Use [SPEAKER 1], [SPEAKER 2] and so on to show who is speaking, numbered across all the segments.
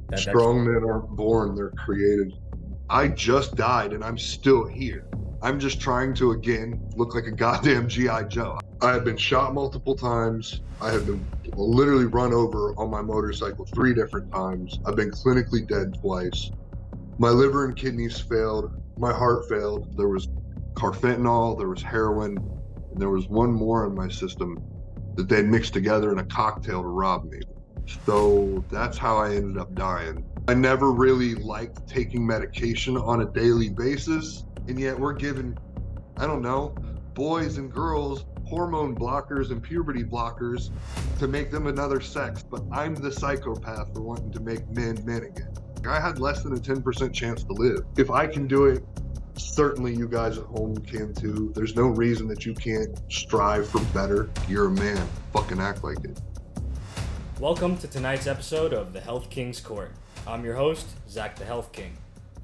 [SPEAKER 1] That's
[SPEAKER 2] Strong men aren't born, they're created. I just died and I'm still here. I'm just trying to again look like a goddamn G.I. Joe. I have been shot multiple times. I have been literally run over on my motorcycle 3 different times. I've been clinically dead twice. My liver and kidneys failed. My heart failed. There was carfentanil, there was heroin, and there was one more in my system that they'd mixed together in a cocktail to rob me. So that's how I ended up dying. I never really liked taking medication on a daily basis, and yet we're given, I don't know, boys and girls hormone blockers and puberty blockers to make them another sex, but I'm the psychopath for wanting to make men men again. I had less than a 10% chance to live. If I can do it, certainly you guys at home can too. There's no reason that you can't strive for better. You're a man. Fucking act like it.
[SPEAKER 1] Welcome to tonight's episode of the Health King's Court. I'm your host, Zach the Health King.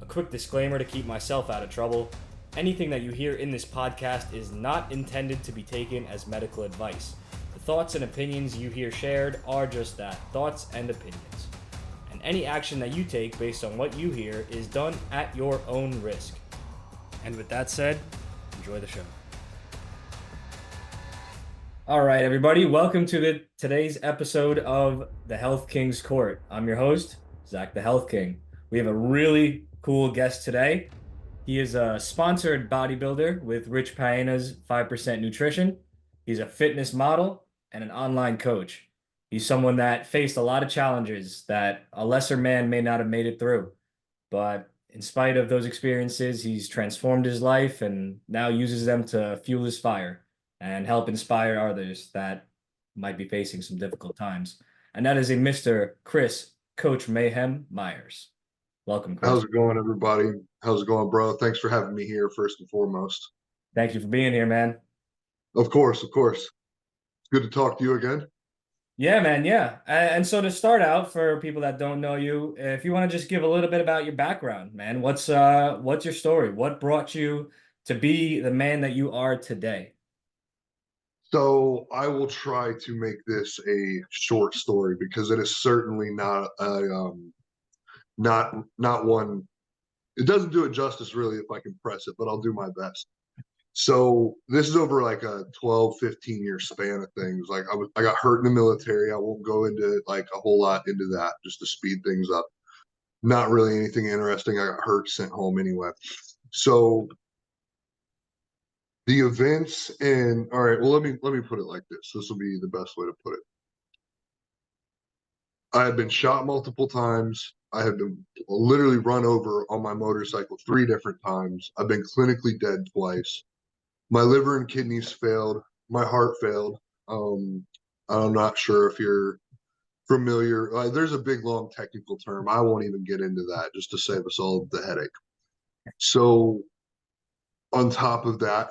[SPEAKER 1] A quick disclaimer to keep myself out of trouble. Anything that you hear in this podcast is not intended to be taken as medical advice. The thoughts and opinions you hear shared are just that, thoughts and opinions. And any action that you take based on what you hear is done at your own risk. And with that said, enjoy the show. All right, everybody, welcome to today's episode of the Health King's Court. I'm your host, Zach the Health King. We have a really cool guest today. He is a sponsored bodybuilder with Rich Piana's 5% Nutrition. He's a fitness model and an online coach. He's someone that faced a lot of challenges that a lesser man may not have made it through. But in spite of those experiences, he's transformed his life and now uses them to fuel his fire and help inspire others that might be facing some difficult times. And that is a Mr. Chris, Coach Mayhem Myers. Welcome, Chris.
[SPEAKER 2] How's it going, everybody? How's it going, bro? Thanks for having me here, first and foremost.
[SPEAKER 1] Thank you for being here, man.
[SPEAKER 2] Of course, of course. It's good to talk to you again.
[SPEAKER 1] Yeah, man, yeah. And so to start out, for people that don't know you, if you want to just give a little bit about your background, man, what's your story? What brought you to be the man that you are today?
[SPEAKER 2] So I will try to make this a short story because it is certainly not not one. It doesn't do it justice really if I can press it, but I'll do my best. So this is over like a 12, 15-year span of things. Like I got hurt in the military. I won't go into like a whole lot into that just to speed things up. Not really anything interesting. I got hurt, sent home anyway. So the events and all right, well let me put it like this. This will be the best way to put it. I have been shot multiple times. I have been literally run over on my motorcycle 3 different times. I've been clinically dead twice. My liver and kidneys failed. My heart failed. Um, I'm not sure if you're familiar. There's a big, long technical term. I won't even get into that just to save us all the headache. So, on top of that,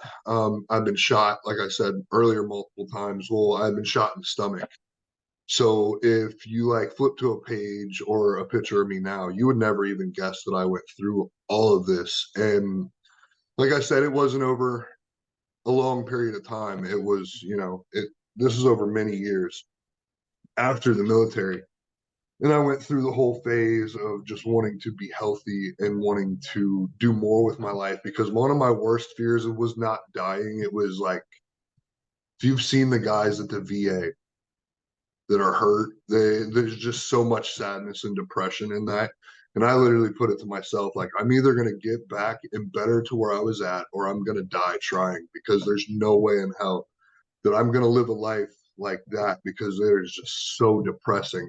[SPEAKER 2] I've been shot, like I said earlier, multiple times. Well, I've been shot in the stomach. So if you like flip to a page or a picture of me now, you would never even guess that I went through all of this. And like I said, it wasn't over a long period of time. It was, this is over many years after the military. And I went through the whole phase of just wanting to be healthy and wanting to do more with my life because one of my worst fears was not dying. It was like, if you've seen the guys at the VA that are hurt, there's just so much sadness and depression in that. And I literally put it to myself, like, I'm either going to get back and better to where I was at, or I'm going to die trying because there's no way in hell that I'm going to live a life like that because it is just so depressing.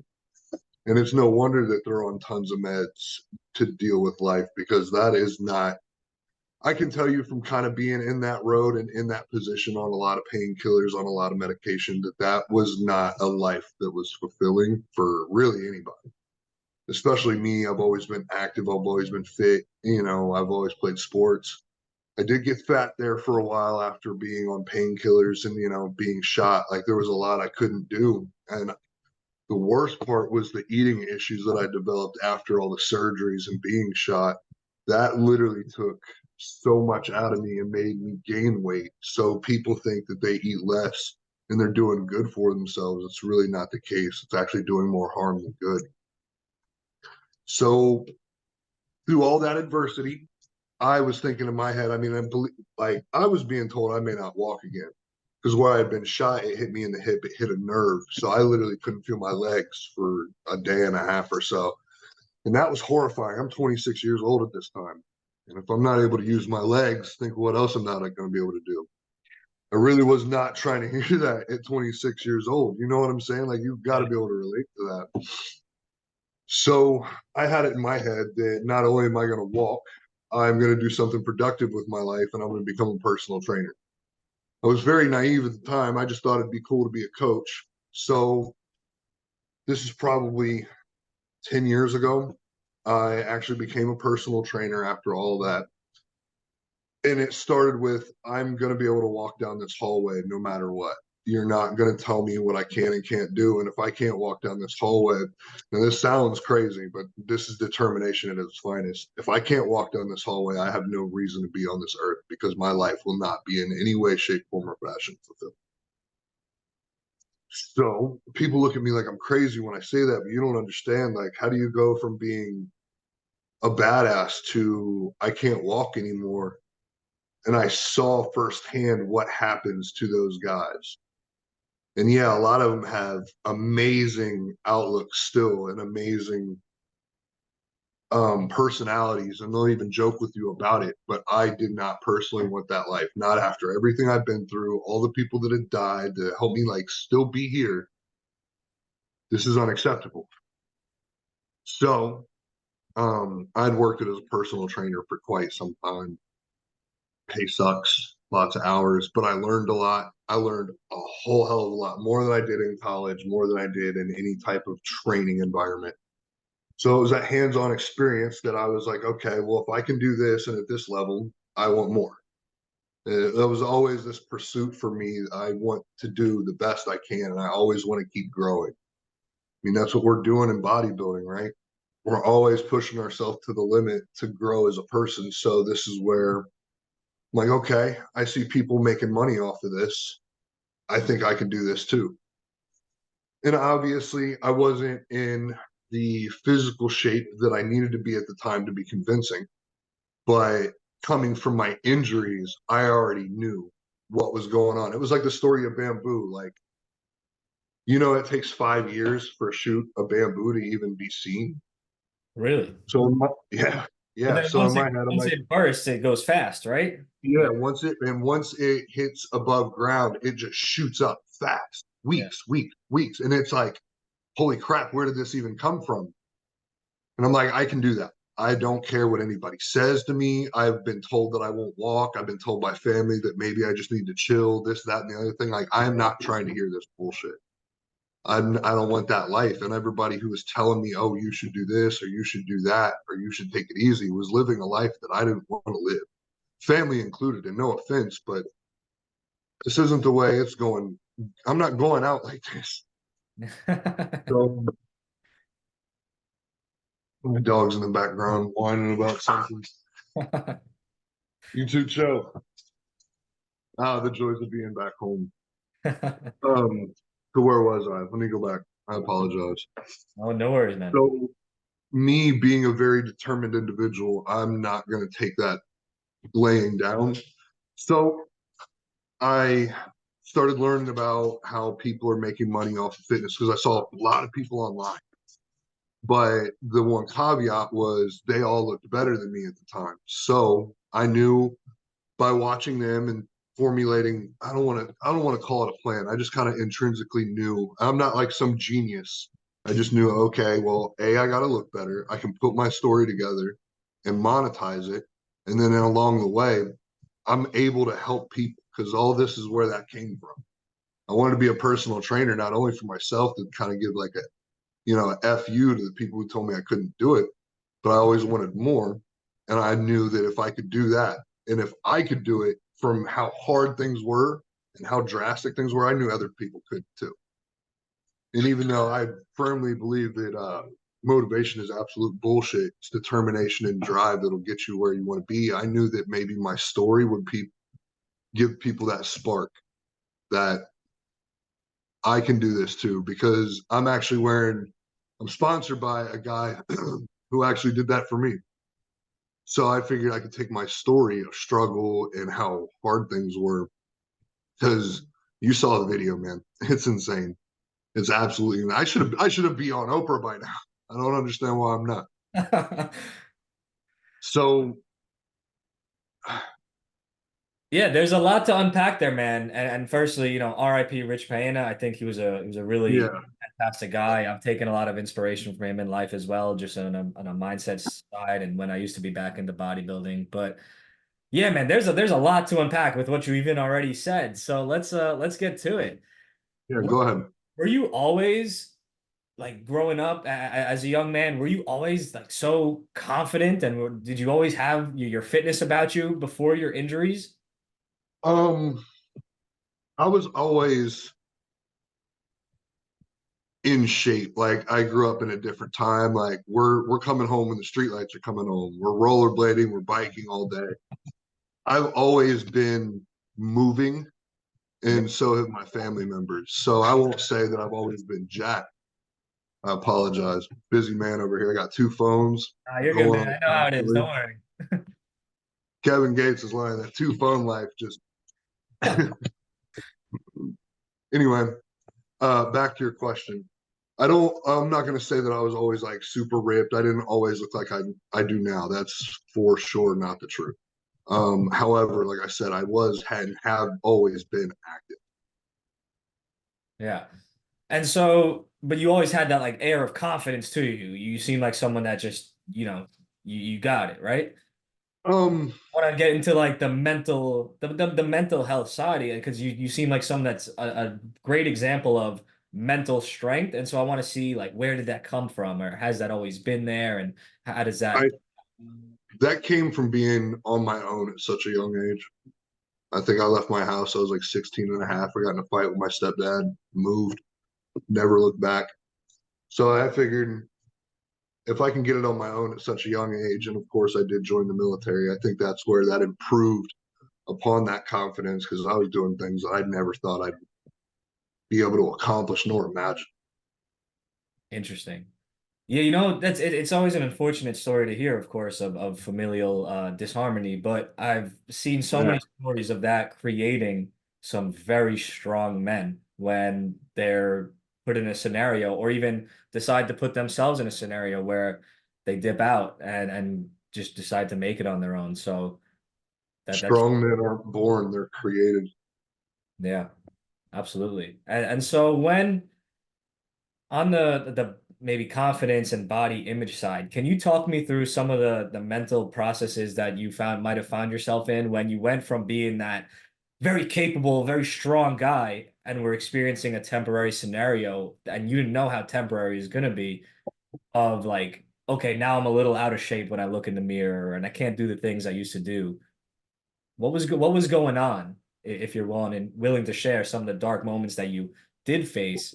[SPEAKER 2] And it's no wonder that they're on tons of meds to deal with life because that is not, I can tell you from kind of being in that road and in that position on a lot of painkillers, on a lot of medication, that that was not a life that was fulfilling for really anybody. Especially me, I've always been active, I've always been fit, I've always played sports. I did get fat there for a while after being on painkillers and, being shot. Like there was a lot I couldn't do. And the worst part was the eating issues that I developed after all the surgeries and being shot. That literally took so much out of me and made me gain weight. So people think that they eat less and they're doing good for themselves. It's really not the case. It's actually doing more harm than good. So through all that adversity, I was thinking in my head, I mean, like I was being told I may not walk again because where I had been shot, it hit me in the hip, it hit a nerve. So I literally couldn't feel my legs for a day and a half or so. And that was horrifying. I'm 26 years old at this time. And if I'm not able to use my legs, think what else I'm not going to be able to do. I really was not trying to hear that at 26 years old. You know what I'm saying? Like, you've got to
[SPEAKER 1] Yeah.
[SPEAKER 2] be able to relate to that. So I had it in my head that not only am I going to walk, I'm going to do something productive with my life and I'm going to become a personal trainer. I was very naive at the time. I just thought it'd be cool to be a coach. So this is probably 10 years ago. I actually became a personal trainer after all that. And it started with I'm going to be able to walk down this hallway no matter what. You're not going to tell me what I can and can't do. And if I can't walk down this hallway, now this sounds crazy, but this is determination at its finest. If I can't walk down this hallway, I have no reason to be on this earth because my life will not be in any way, shape, form, or fashion fulfilled. So people look at me like I'm crazy when I say that, but you don't understand. Like, how do you go from being a badass to I can't walk anymore? And I saw firsthand what happens to those guys. And yeah, a lot of them have amazing outlooks still and amazing personalities, and they'll even joke with you about it. But I did not personally want that life. Not after everything I've been through, all the people that had died that helped me like still be here. This is unacceptable. So I'd worked it as a personal trainer for quite some time. Pay sucks, lots of hours, but I learned a lot. I learned a whole hell of a lot more than I did in college, more than I did in any type of training environment. So it was that hands-on experience that I was like, okay, well, if I can do this and at this level, I want more. That was always this pursuit for me. I want to do the best I can, and I always want to keep growing. I mean, that's what we're doing in bodybuilding, right? We're always pushing ourselves to the limit to grow as a person. So this is where I'm like, okay, I see people making money off of this. I think I can do this too. And obviously, I wasn't in the physical shape that I needed to be at the time to be convincing. But coming from my injuries, I already knew what was going on. It was like the story of bamboo. Like, it takes 5 years for a shoot of bamboo to even be seen.
[SPEAKER 1] Really?
[SPEAKER 2] So, yeah,
[SPEAKER 1] But
[SPEAKER 2] yeah.
[SPEAKER 1] then
[SPEAKER 2] So in my head, I'm
[SPEAKER 1] once
[SPEAKER 2] like,
[SPEAKER 1] it bursts, it goes fast, right?
[SPEAKER 2] yeah,
[SPEAKER 1] Yeah.
[SPEAKER 2] once it hits above ground, it just shoots up fast,
[SPEAKER 1] Yeah.
[SPEAKER 2] weeks, weeks, weeks. And it's like, holy crap, where did this even come from? And I'm like, I can do that. I don't care what anybody says to me. I've been told that I won't walk. I've been told by family that maybe I just need to chill, this, that, and the other thing. Like, I'm not trying to hear this bullshit. I don't want that life. And everybody who was telling me, oh, you should do this or you should do that or you should take it easy was living a life that I didn't want to live, family included. And no offense, but this isn't the way it's going. I'm not going out like this. So my dog's in the background whining about something. You too, Joe. Ah, the joys of being back home. Um, to where was I? Let me go back. I apologize.
[SPEAKER 1] Oh, no worries, man.
[SPEAKER 2] So, me being a very determined individual, I'm not going to take that laying down. So, I started learning about how people are making money off of fitness because I saw a lot of people online. But the one caveat was they all looked better than me at the time. So, I knew by watching them and formulating I don't want to call it a plan. I just kind of intrinsically knew. I'm not like some genius. I just knew, okay, well, I got to look better. I can put my story together and monetize it. And then along the way, I'm able to help people because all this is where that came from. I wanted to be a personal trainer, not only for myself to kind of give like a fu to the people who told me I couldn't do it, but I always wanted more. And I knew that if I could do that, and if I could do it from how hard things were and how drastic things were, I knew other people could too. And even though I firmly believe that motivation is absolute bullshit, it's determination and drive that'll get you where you want to be. I knew that maybe my story would give people that spark that I can do this too, because I'm sponsored by a guy who actually did that for me. So I figured I could take my story of struggle and how hard things were, because you saw the video, man. It's insane. It's absolutely. I should have be on Oprah by now. I don't understand why I'm not. So
[SPEAKER 1] Yeah, there's a lot to unpack there, man. And firstly, R.I.P. Rich Piana. I think he was a really
[SPEAKER 2] yeah,
[SPEAKER 1] fantastic guy. I've taken a lot of inspiration from him in life as well, just on a mindset side and when I used to be back into bodybuilding. But yeah, man, there's a lot to unpack with what you even already said. So let's get to it.
[SPEAKER 2] yeah.
[SPEAKER 1] Were,
[SPEAKER 2] Go ahead.
[SPEAKER 1] were you always like growing up as a young man, were you always like so confident and did you always have your fitness about you before your injuries?
[SPEAKER 2] Um, I was always in shape. Like I grew up in a different time. Like we're coming home when the streetlights are coming home. We're rollerblading, we're biking all day. I've always been moving,
[SPEAKER 1] Yeah.
[SPEAKER 2] and so have my family members. So I won't say that I've always been jacked. I apologize. Busy man over here. I got two phones
[SPEAKER 1] You're good,
[SPEAKER 2] going
[SPEAKER 1] man.
[SPEAKER 2] on
[SPEAKER 1] I know how it is. Don't
[SPEAKER 2] constantly.
[SPEAKER 1] worry.
[SPEAKER 2] Kevin Gates is lying that two phone life just anyway, back to your question. I'm not gonna say that I was always like super ripped. I didn't always look like I do now. That's for sure not the truth. However, like I said, I was and have always been active.
[SPEAKER 1] Yeah. And so, but you always had that like air of confidence to you. You seem like someone that just, you got it, right?
[SPEAKER 2] Um,
[SPEAKER 1] I want to get into like the mental health side because you seem like someone that's a great example of mental strength. And so I want to see like where did that come from or has that always been there and how does
[SPEAKER 2] I
[SPEAKER 1] that
[SPEAKER 2] that came from being on my own at such a young age. I think I left my house. I was like 16 and a half. I got in a fight with my stepdad, moved, never looked back. So I figured if I can get it on my own at such a young age, and of course I did join the military, I think that's where that improved upon that confidence because I was doing things that I'd never thought I'd be able to accomplish nor imagine.
[SPEAKER 1] interesting? Yeah, it's always an unfortunate story to hear, of course, of familial disharmony, but I've seen so
[SPEAKER 2] Yeah.
[SPEAKER 1] many stories of that creating some very strong men when they're put in a scenario or even decide to put themselves in a scenario where they dip out and just decide to make it on their own. So that's
[SPEAKER 2] Strong men aren't born, they're created.
[SPEAKER 1] yeah, absolutely. And so when on the maybe confidence and body image side, can you talk me through some of the mental processes that you might have found yourself in when you went from being that very capable, very strong guy and were experiencing a temporary scenario and you didn't know how temporary is going to be of like, okay, now I'm a little out of shape when I look in the mirror and I can't do the things I used to do. What was going on if you're willing to share some of the dark moments that you did face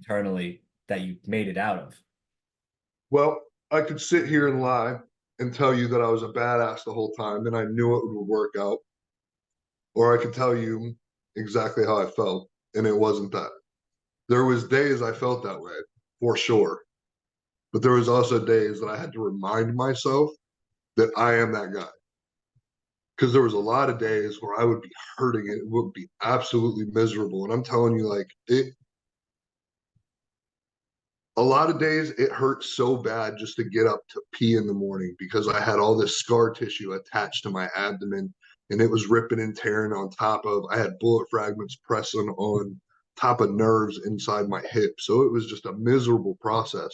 [SPEAKER 1] internally that you made it out of.
[SPEAKER 2] Well, I could sit here and lie and tell you that I was a badass the whole time and I knew it would work out, or I could tell you exactly how I felt, and it wasn't that. There was days I felt that way, for sure. But there was also days that I had to remind myself that I am that guy. Because there was a lot of days where I would be hurting it would be absolutely miserable. And I'm telling you, like it a lot of days it hurt so bad just to get up to pee in the morning because I had all this scar tissue attached to my abdomen and it was ripping and tearing on top of I had bullet fragments pressing on top of nerves inside my hip. So it was just a miserable process.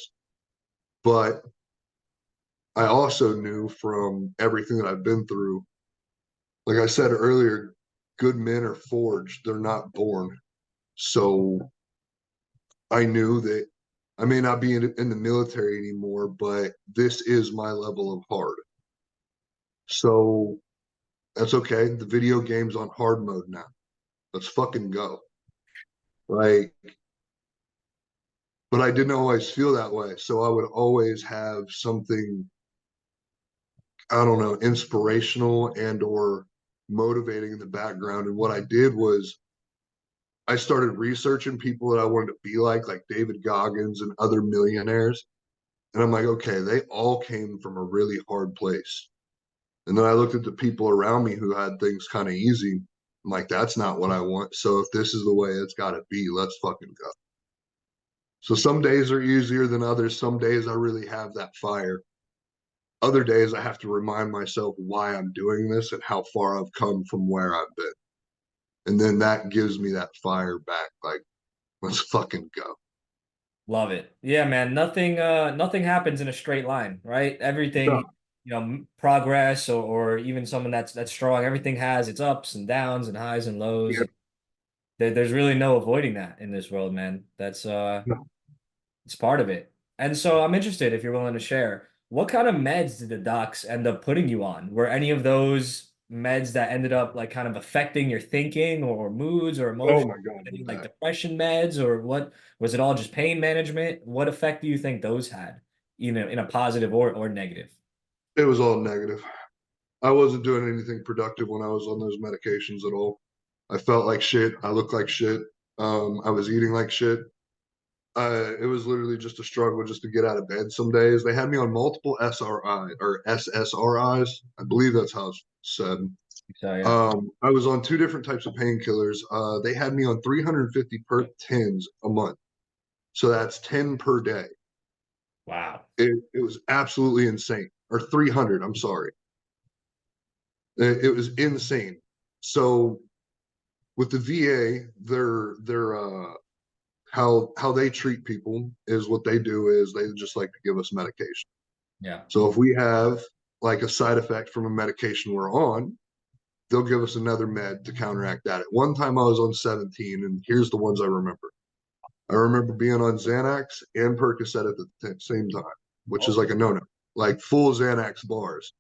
[SPEAKER 2] But I also knew from everything that I've been through, like I said earlier, good men are forged, they're not born. So I knew that I may not be in the military anymore, but this is my level of hard. So that's okay. The video game's on hard mode now. Let's fucking go. Like, but I didn't always feel that way. So I would always have something, I don't know, inspirational and or motivating in the background. And what I did was I started researching people that I wanted to be like David Goggins and other millionaires. And I'm like, okay, they all came from a really hard place. And then I looked at the people around me who had things kind of easy. I'm like, that's not what I want. So if this is the way it's got to be, let's fucking go. So some days are easier than others. Some days I really have that fire. Other days I have to remind myself why I'm doing this and how far I've come from where I've been. And then that gives me that fire back. Like, let's fucking go.
[SPEAKER 1] Love it. Yeah, man. Nothing happens in a straight line, right? Everything,
[SPEAKER 2] No,
[SPEAKER 1] progress or even someone that's strong, everything has its ups and downs and highs and lows.
[SPEAKER 2] yeah,
[SPEAKER 1] And there's really no avoiding that in this world, man. That's
[SPEAKER 2] no.
[SPEAKER 1] it's part of it. And so I'm interested if you're willing to share, what kind of meds did the docs end up putting you on? Were any of those meds that ended up like kind of affecting your thinking or moods or
[SPEAKER 2] Oh
[SPEAKER 1] emotions?
[SPEAKER 2] my God,
[SPEAKER 1] Any
[SPEAKER 2] with
[SPEAKER 1] like
[SPEAKER 2] that.
[SPEAKER 1] depression meds or what was it all just pain management? What effect do you think those had, in a positive or negative?
[SPEAKER 2] It was all negative. I wasn't doing anything productive when I was on those medications at all. I felt like shit. I looked like shit. I was eating like shit. It was literally just a struggle just to get out of bed some days. They had me on multiple SRI or SSRIs. I believe that's how it's said.
[SPEAKER 1] So yeah.
[SPEAKER 2] I was on two different types of painkillers. They had me on 350 per tens a month. So that's 10 per day.
[SPEAKER 1] Wow.
[SPEAKER 2] It was absolutely insane. Or 300, I'm sorry. It was insane. So with the VA, they're how they treat people is what they do is they just like to give us medication.
[SPEAKER 1] Yeah.
[SPEAKER 2] So if we have like a side effect from a medication we're on, they'll give us another med to counteract that. At one time I was on 17, and here's the ones I remember. I remember being on Xanax and Percocet at the same time, which is
[SPEAKER 1] Oh,
[SPEAKER 2] like a no-no, like full Xanax bars.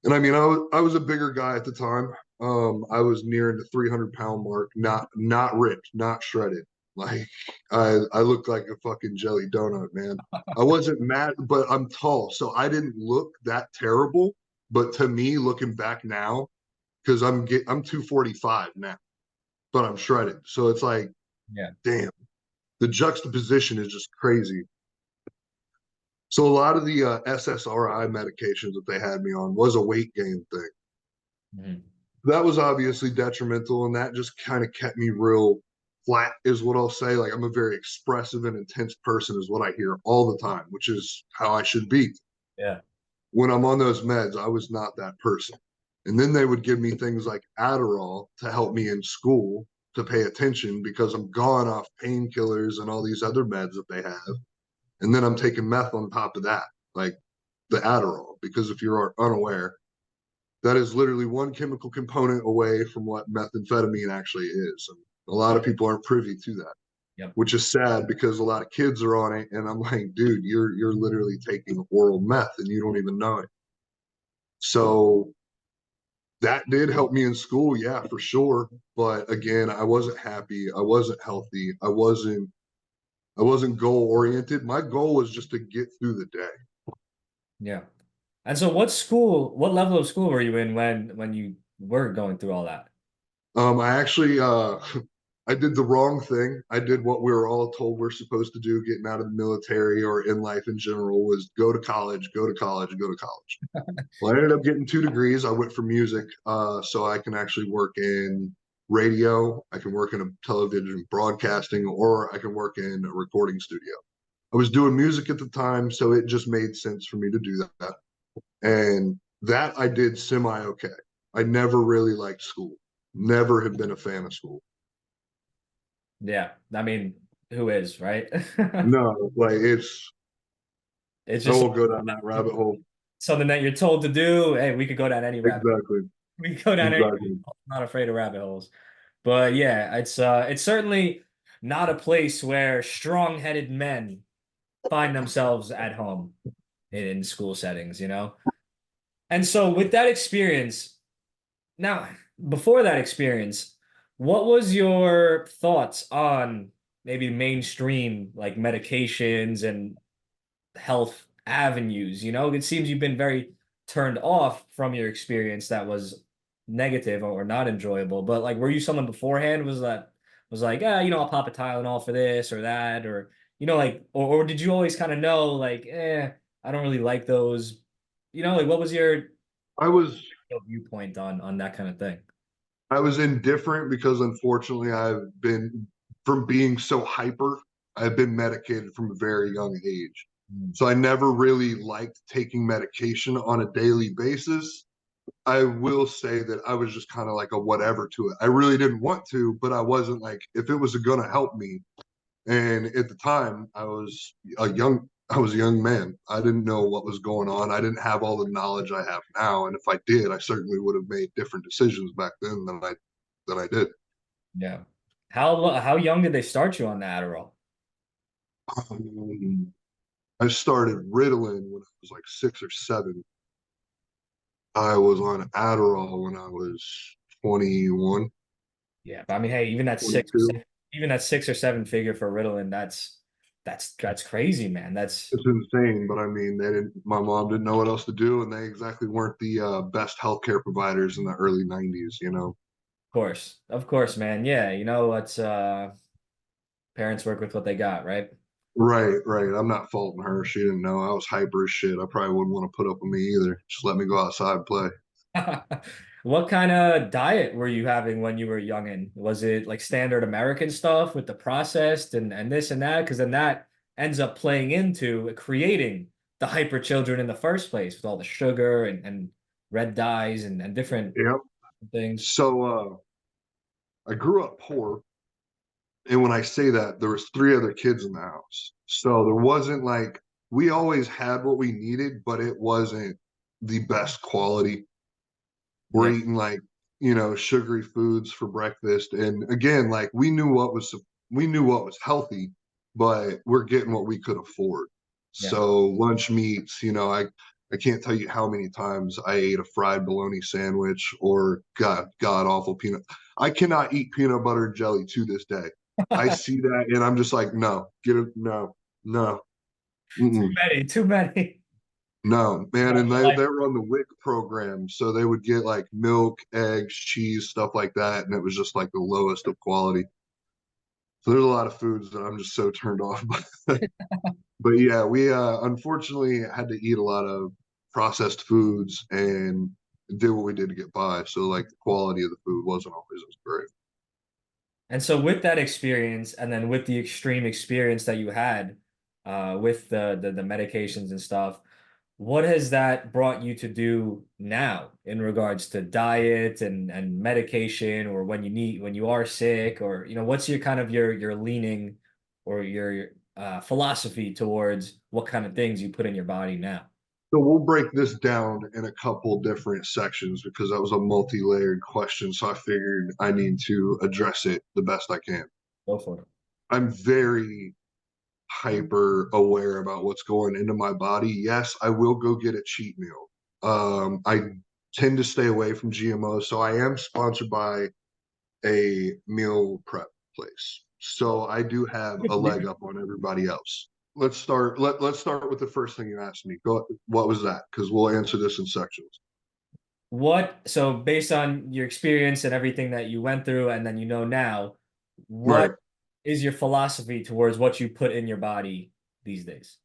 [SPEAKER 2] And I mean, I was a bigger guy at the time. I was nearing the 300-pound mark, not ripped, not shredded. Like I looked like a fucking jelly donut, man. I wasn't mad, but I'm tall, so I didn't look that terrible. But to me, looking back now, because I'm 245 now, but I'm shredded. So it's like,
[SPEAKER 1] yeah.
[SPEAKER 2] damn, the juxtaposition is just crazy. So a lot of the SSRI medications that they had me on was a weight gain thing.
[SPEAKER 1] Mhm.
[SPEAKER 2] That was obviously detrimental, and that just kind of kept me real flat, is what I'll say. Like I'm a very expressive and intense person, is what I hear all the time, which is how I should be.
[SPEAKER 1] Yeah.
[SPEAKER 2] When I'm on those meds, I was not that person. And then they would give me things like Adderall to help me in school to pay attention because I'm gone off painkillers and all these other meds that they have. And then I'm taking meth on top of that, like the Adderall, because if you're unaware, that is literally one chemical component away from what methamphetamine actually is. And a lot of people aren't privy to that,
[SPEAKER 1] Yep.
[SPEAKER 2] which is sad because a lot of kids are on it. And I'm like, dude, you're literally taking oral meth and you don't even know it. So that did help me in school, yeah, for sure. But again, I wasn't happy. I wasn't healthy. I wasn't goal oriented. My goal was just to get through the day.
[SPEAKER 1] Yeah. And so what level of school were you in when you were going through all that?
[SPEAKER 2] I actually I did the wrong thing. I did what we were all told we're supposed to do getting out of the military or in life in general was go to college, go to college, go to college. Well, I ended up getting 2 degrees. I went for music, so I can actually work in radio, I can work in a television broadcasting, or I can work in a recording studio. I was doing music at the time, so it just made sense for me to do that. And that I did semi okay. I never really liked school. Never have been a fan of school.
[SPEAKER 1] Yeah. I mean, who is, right?
[SPEAKER 2] No, like
[SPEAKER 1] It's
[SPEAKER 2] I
[SPEAKER 1] just
[SPEAKER 2] won't go down that rabbit hole.
[SPEAKER 1] something that you're told to do. Hey, we could go down any rabbit.
[SPEAKER 2] Exactly.
[SPEAKER 1] We could go down any.
[SPEAKER 2] Exactly.
[SPEAKER 1] I'm not afraid of rabbit holes. But yeah, it's certainly not a place where strong-headed men find themselves at home in school settings. And so with that experience, now before that experience, what was your thoughts on maybe mainstream like medications and health avenues? It seems you've been very turned off from your experience that was negative or not enjoyable. But like, were you someone beforehand was like, I'll pop a Tylenol for this or that, or like, or did you always kind of know, like, I don't really like those, like, what was your
[SPEAKER 2] I was
[SPEAKER 1] viewpoint on that kind of thing?
[SPEAKER 2] I was indifferent because unfortunately from being so hyper, I've been medicated from a very young age.
[SPEAKER 1] Mm.
[SPEAKER 2] So I never really liked taking medication on a daily basis. I will say that I was just kind of like a whatever to it. I really didn't want to, but I wasn't like, if it was going to help me. And at the time, I was a young man. I didn't know what was going on. I didn't have all the knowledge I have now. And if I did, I certainly would have made different decisions back then than I did.
[SPEAKER 1] Yeah. How young did they start you on the Adderall?
[SPEAKER 2] Um, I started Ritalin when I was like 6 or 7. I was on Adderall when I was 21,
[SPEAKER 1] Yeah, but I mean, hey,
[SPEAKER 2] 22.
[SPEAKER 1] even that 6 or 7 figure for Ritalin, that's crazy, man. That's
[SPEAKER 2] It's insane, but I mean, they didn't. My mom didn't know what else to do, and they exactly weren't the best healthcare providers in the early '90s.
[SPEAKER 1] of course, man. Yeah, what's parents work with what they got, right?
[SPEAKER 2] Right, right. I'm not faulting her. She didn't know. I was hyper as shit. I probably wouldn't want to put up with me either. Just let me go outside and play.
[SPEAKER 1] What kind of diet were you having when you were youngin'? Was it like standard American stuff with the processed and this and that? Because then that ends up playing into creating the hyper children in the first place with all the sugar and red dyes and different
[SPEAKER 2] Yep.
[SPEAKER 1] things.
[SPEAKER 2] So I grew up poor, and when I say that, there was 3 other kids in the house. So there wasn't like we always had what we needed, but it wasn't the best quality. We're
[SPEAKER 1] Yeah,
[SPEAKER 2] eating like sugary foods for breakfast, and again, like we knew what was healthy, but we're getting what we could afford.
[SPEAKER 1] yeah.
[SPEAKER 2] So lunch meats, I can't tell you how many times I ate a fried bologna sandwich or god awful peanut. I cannot eat peanut butter and jelly to this day. I see that and I'm just like, no, get it, no, no,
[SPEAKER 1] Too
[SPEAKER 2] mm-mm.
[SPEAKER 1] many, too many.
[SPEAKER 2] No, man, and
[SPEAKER 1] That's
[SPEAKER 2] they
[SPEAKER 1] life.
[SPEAKER 2] were on the WIC program, so they would get like milk, eggs, cheese, stuff like that, and it was just like the lowest of quality. So there's a lot of foods that I'm just so turned off by. But yeah, we unfortunately had to eat a lot of processed foods and did what we did to get by. So like the quality of the food wasn't always as great.
[SPEAKER 1] And so with that experience, and then with the extreme experience that you had with the medications and stuff, what has that brought you to do now in regards to diet and medication, or when you are sick, or what's your kind of your leaning or your philosophy towards what kind of things you put in your body now?
[SPEAKER 2] So we'll break this down in a couple different sections because that was a multi-layered question. So I figured I need to address it the best I can.
[SPEAKER 1] Go for it.
[SPEAKER 2] I'm very hyper aware about what's going into my body. Yes, I will go get a cheat meal. I tend to stay away from GMOs, so I am sponsored by a meal prep place. So I do have a leg up on everybody else. Let's start with the first thing you asked me. Go what was that? Because we'll answer this in sections.
[SPEAKER 1] So based on your experience and everything that you went through, and then now, what
[SPEAKER 2] Right.
[SPEAKER 1] is your philosophy towards what you put in your body these days?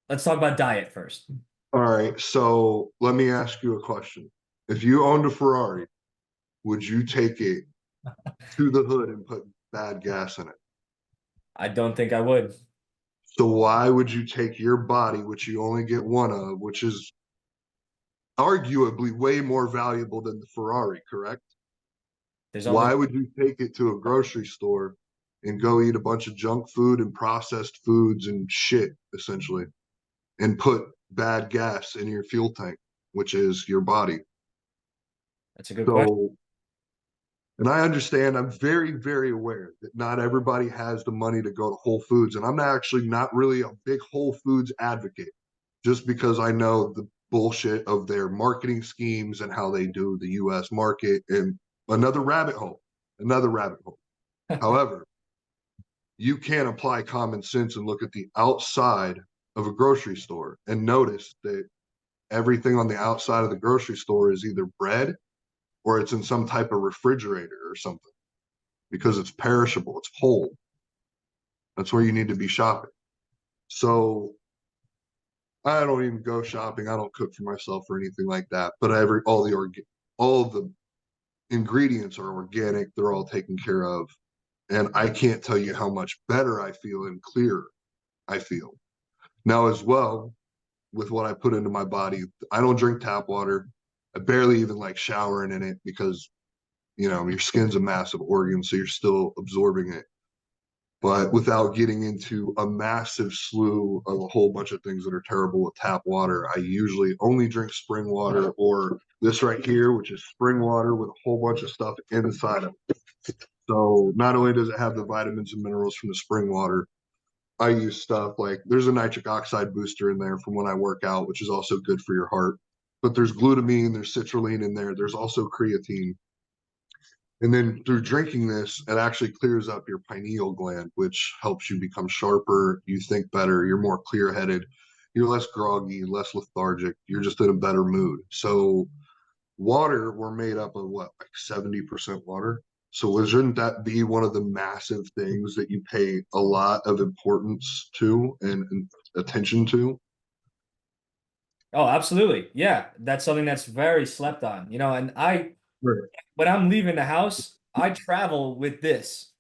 [SPEAKER 1] Let's talk about diet first.
[SPEAKER 2] All right. So let me ask you a question. If you owned a Ferrari, would you take it to the hood and put bad gas in it?
[SPEAKER 1] I don't think I would.
[SPEAKER 2] So why would you take your body, which you only get one of, which is arguably way more valuable than the Ferrari, correct?
[SPEAKER 1] There's only
[SPEAKER 2] Why would you take it to a grocery store and go eat a bunch of junk food and processed foods and shit, essentially, and put bad gas in your fuel tank, which is your body?
[SPEAKER 1] That's a good question.
[SPEAKER 2] So, and I understand, I'm very, very aware that not everybody has the money to go to Whole Foods. And I'm actually not really a big Whole Foods advocate just because I know the bullshit of their marketing schemes and how they do the US market and another rabbit hole, another rabbit hole. However, you can apply common sense and look at the outside of a grocery store and notice that everything on the outside of the grocery store is either bread or it's in some type of refrigerator or something. because it's perishable, it's whole. That's where you need to be shopping. So I don't even go shopping. I don't cook for myself or anything like that. But all the ingredients are organic. They're all taken care of, and I can't tell you how much better I feel and clearer I feel now as well with what I put into my body. I don't drink tap water. I barely even like showering in it because your skin's a massive organ, so you're still absorbing it. But without getting into a massive slew of a whole bunch of things that are terrible with tap water, I usually only drink spring water or this right here, which is spring water with a whole bunch of stuff inside of it. So not only does it have the vitamins and minerals from the spring water, I use stuff like there's a nitric oxide booster in there from when I work out, which is also good for your heart. But there's glutamine, there's citrulline in there, there's also creatine. And then through drinking this, it actually clears up your pineal gland, which helps you become sharper. You think better. You're more clear headed. You're less groggy, less lethargic. You're just in a better mood. So, water, we're made up of what, like 70% water? So, shouldn't that be one of the massive things that you pay a lot of importance to and attention to?
[SPEAKER 1] Oh, absolutely. Yeah, that's something that's very slept on. And
[SPEAKER 2] Right.
[SPEAKER 1] when I'm leaving the house, I travel with this.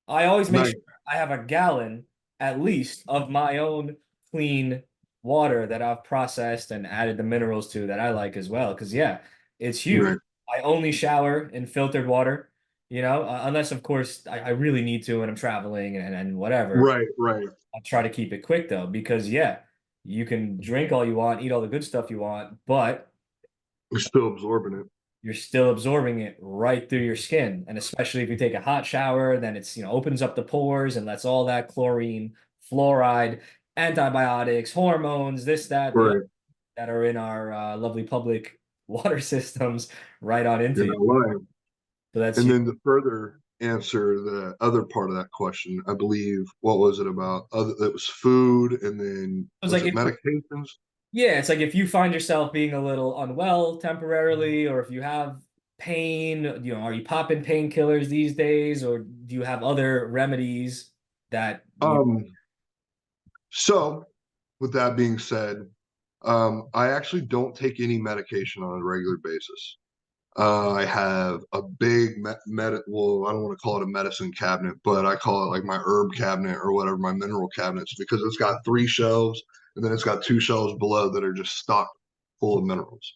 [SPEAKER 1] I always make
[SPEAKER 2] Nice.
[SPEAKER 1] sure I have a gallon at least of my own clean water that I've processed and added the minerals to that I like as well. Because, yeah, it's huge.
[SPEAKER 2] Right.
[SPEAKER 1] I only shower in filtered water, unless, of course, I really need to and I'm traveling and whatever.
[SPEAKER 2] Right. Right.
[SPEAKER 1] I'll try to keep it quick, though, because, yeah, you can drink all you want, eat all the good stuff you want, but
[SPEAKER 2] You're still absorbing it.
[SPEAKER 1] you're still absorbing it right through your skin. And especially if you take a hot shower, then it's, opens up the pores and lets all that chlorine, fluoride, antibiotics, hormones, this, that, the other
[SPEAKER 2] Right.
[SPEAKER 1] that are in our lovely public water systems right on into
[SPEAKER 2] You're
[SPEAKER 1] you.
[SPEAKER 2] not lying.
[SPEAKER 1] So that's
[SPEAKER 2] And
[SPEAKER 1] huge.
[SPEAKER 2] then to further answer the other part of that question, I believe, what was it about? It was food, and then
[SPEAKER 1] It's
[SPEAKER 2] was
[SPEAKER 1] like
[SPEAKER 2] it
[SPEAKER 1] if
[SPEAKER 2] medications?
[SPEAKER 1] Yeah, it's like if you find yourself being a little unwell temporarily, or if you have pain, are you popping painkillers these days, or do you have other remedies that you
[SPEAKER 2] Um, so with that being said, I actually don't take any medication on a regular basis. I have a big well, I don't want to call it a medicine cabinet, but I call it like my herb cabinet or whatever, my mineral cabinets, because it's got three shelves and then it's got two shelves below that are just stocked full of minerals.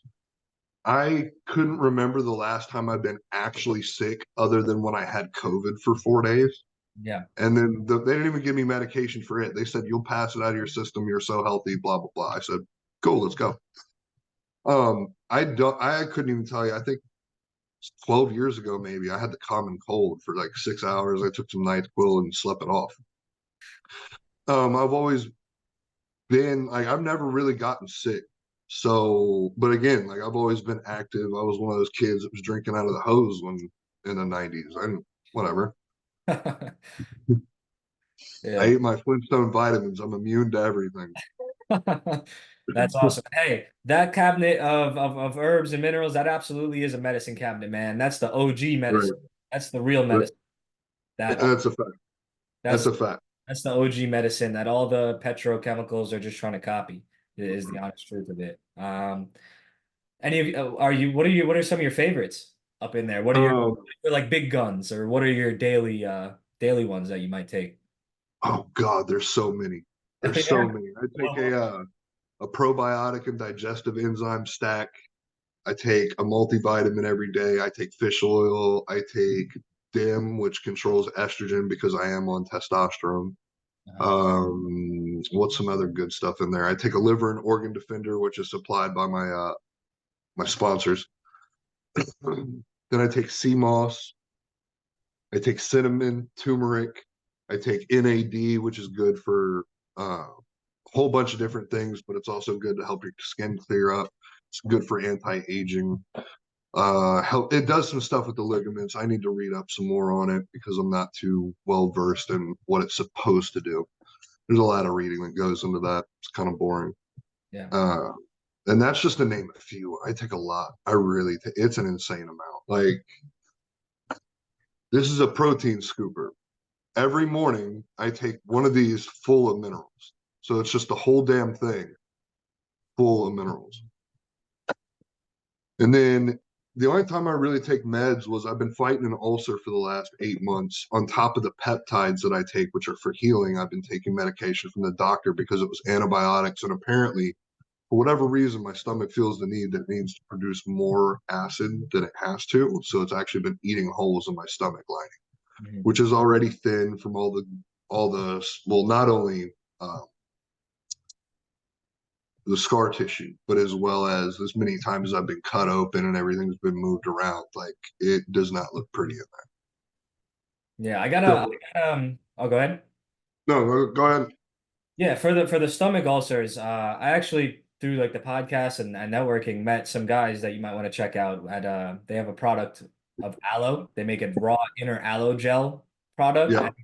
[SPEAKER 2] I couldn't remember the last time I've been actually sick other than when I had COVID for 4 days.
[SPEAKER 1] yeah.
[SPEAKER 2] And then they didn't even give me medication for it. They said, you'll pass it out of your system. You're so healthy, blah, blah, blah. I said, cool, let's go. I couldn't even tell you. I think 12 years ago, maybe I had the common cold for like 6 hours. I took some NyQuil and slept it off. I've always been like, I've never really gotten sick. So, but again, like I've always been active. I was one of those kids that was drinking out of the hose when in the 90s and whatever. I
[SPEAKER 1] Yeah.
[SPEAKER 2] ate my Flintstone vitamins. I'm immune to everything.
[SPEAKER 1] That's awesome. Hey, that cabinet of herbs and minerals, that absolutely is a medicine cabinet, man. That's the OG
[SPEAKER 2] Right.
[SPEAKER 1] medicine. That's the real
[SPEAKER 2] Right.
[SPEAKER 1] medicine. That
[SPEAKER 2] That's a fact. That's
[SPEAKER 1] that's
[SPEAKER 2] a fact.
[SPEAKER 1] that's the OG medicine that all the petrochemicals are just trying to copy, is the honest truth of it. Any of you, what are some of your favorites up in there?
[SPEAKER 2] Um,
[SPEAKER 1] What are like big guns, or what are your daily ones that you might take?
[SPEAKER 2] oh God, there's so many. There's so
[SPEAKER 1] Yeah.
[SPEAKER 2] many. I take
[SPEAKER 1] Well,
[SPEAKER 2] a probiotic and digestive enzyme stack. I take a multivitamin every day. I take fish oil. I take DIM, which controls estrogen because I am on testosterone. What's some other good stuff in there? I take a liver and organ defender, which is supplied by my sponsors. Then I take sea moss. I take cinnamon, turmeric. I take NAD, which is good for a whole bunch of different things, but it's also good to help your skin clear up. It's good for anti-aging. Help it does some stuff with the ligaments. I need to read up some more on it because I'm not too well versed in what it's supposed to do. There's a lot of reading that goes into that. It's kind of boring.
[SPEAKER 1] yeah.
[SPEAKER 2] Uh, and that's just to name a few. I take a lot. I really, it's an insane amount. Like This is a protein scooper. Every morning, I take one of these full of minerals. So it's just the whole damn thing full of minerals. And then the only time I really take meds was I've been fighting an ulcer for the last 8 months. On top of the peptides that I take, which are for healing, I've been taking medication from the doctor because it was antibiotics. And apparently, for whatever reason, my stomach feels the need that it needs to produce more acid than it has to. So it's actually been eating holes in my stomach lining,
[SPEAKER 1] Mhm.
[SPEAKER 2] which is already thin from all the well, not only the scar tissue, but as well as many times I've been cut open and everything's been moved around. Like it does not look pretty in
[SPEAKER 1] Yeah,
[SPEAKER 2] there. So
[SPEAKER 1] oh, go ahead.
[SPEAKER 2] no, go ahead.
[SPEAKER 1] Yeah, for the stomach ulcers, I actually through like the podcast and networking met some guys that you might want to check out at they have a product of aloe. They make a raw inner aloe gel product.
[SPEAKER 2] Yeah,
[SPEAKER 1] And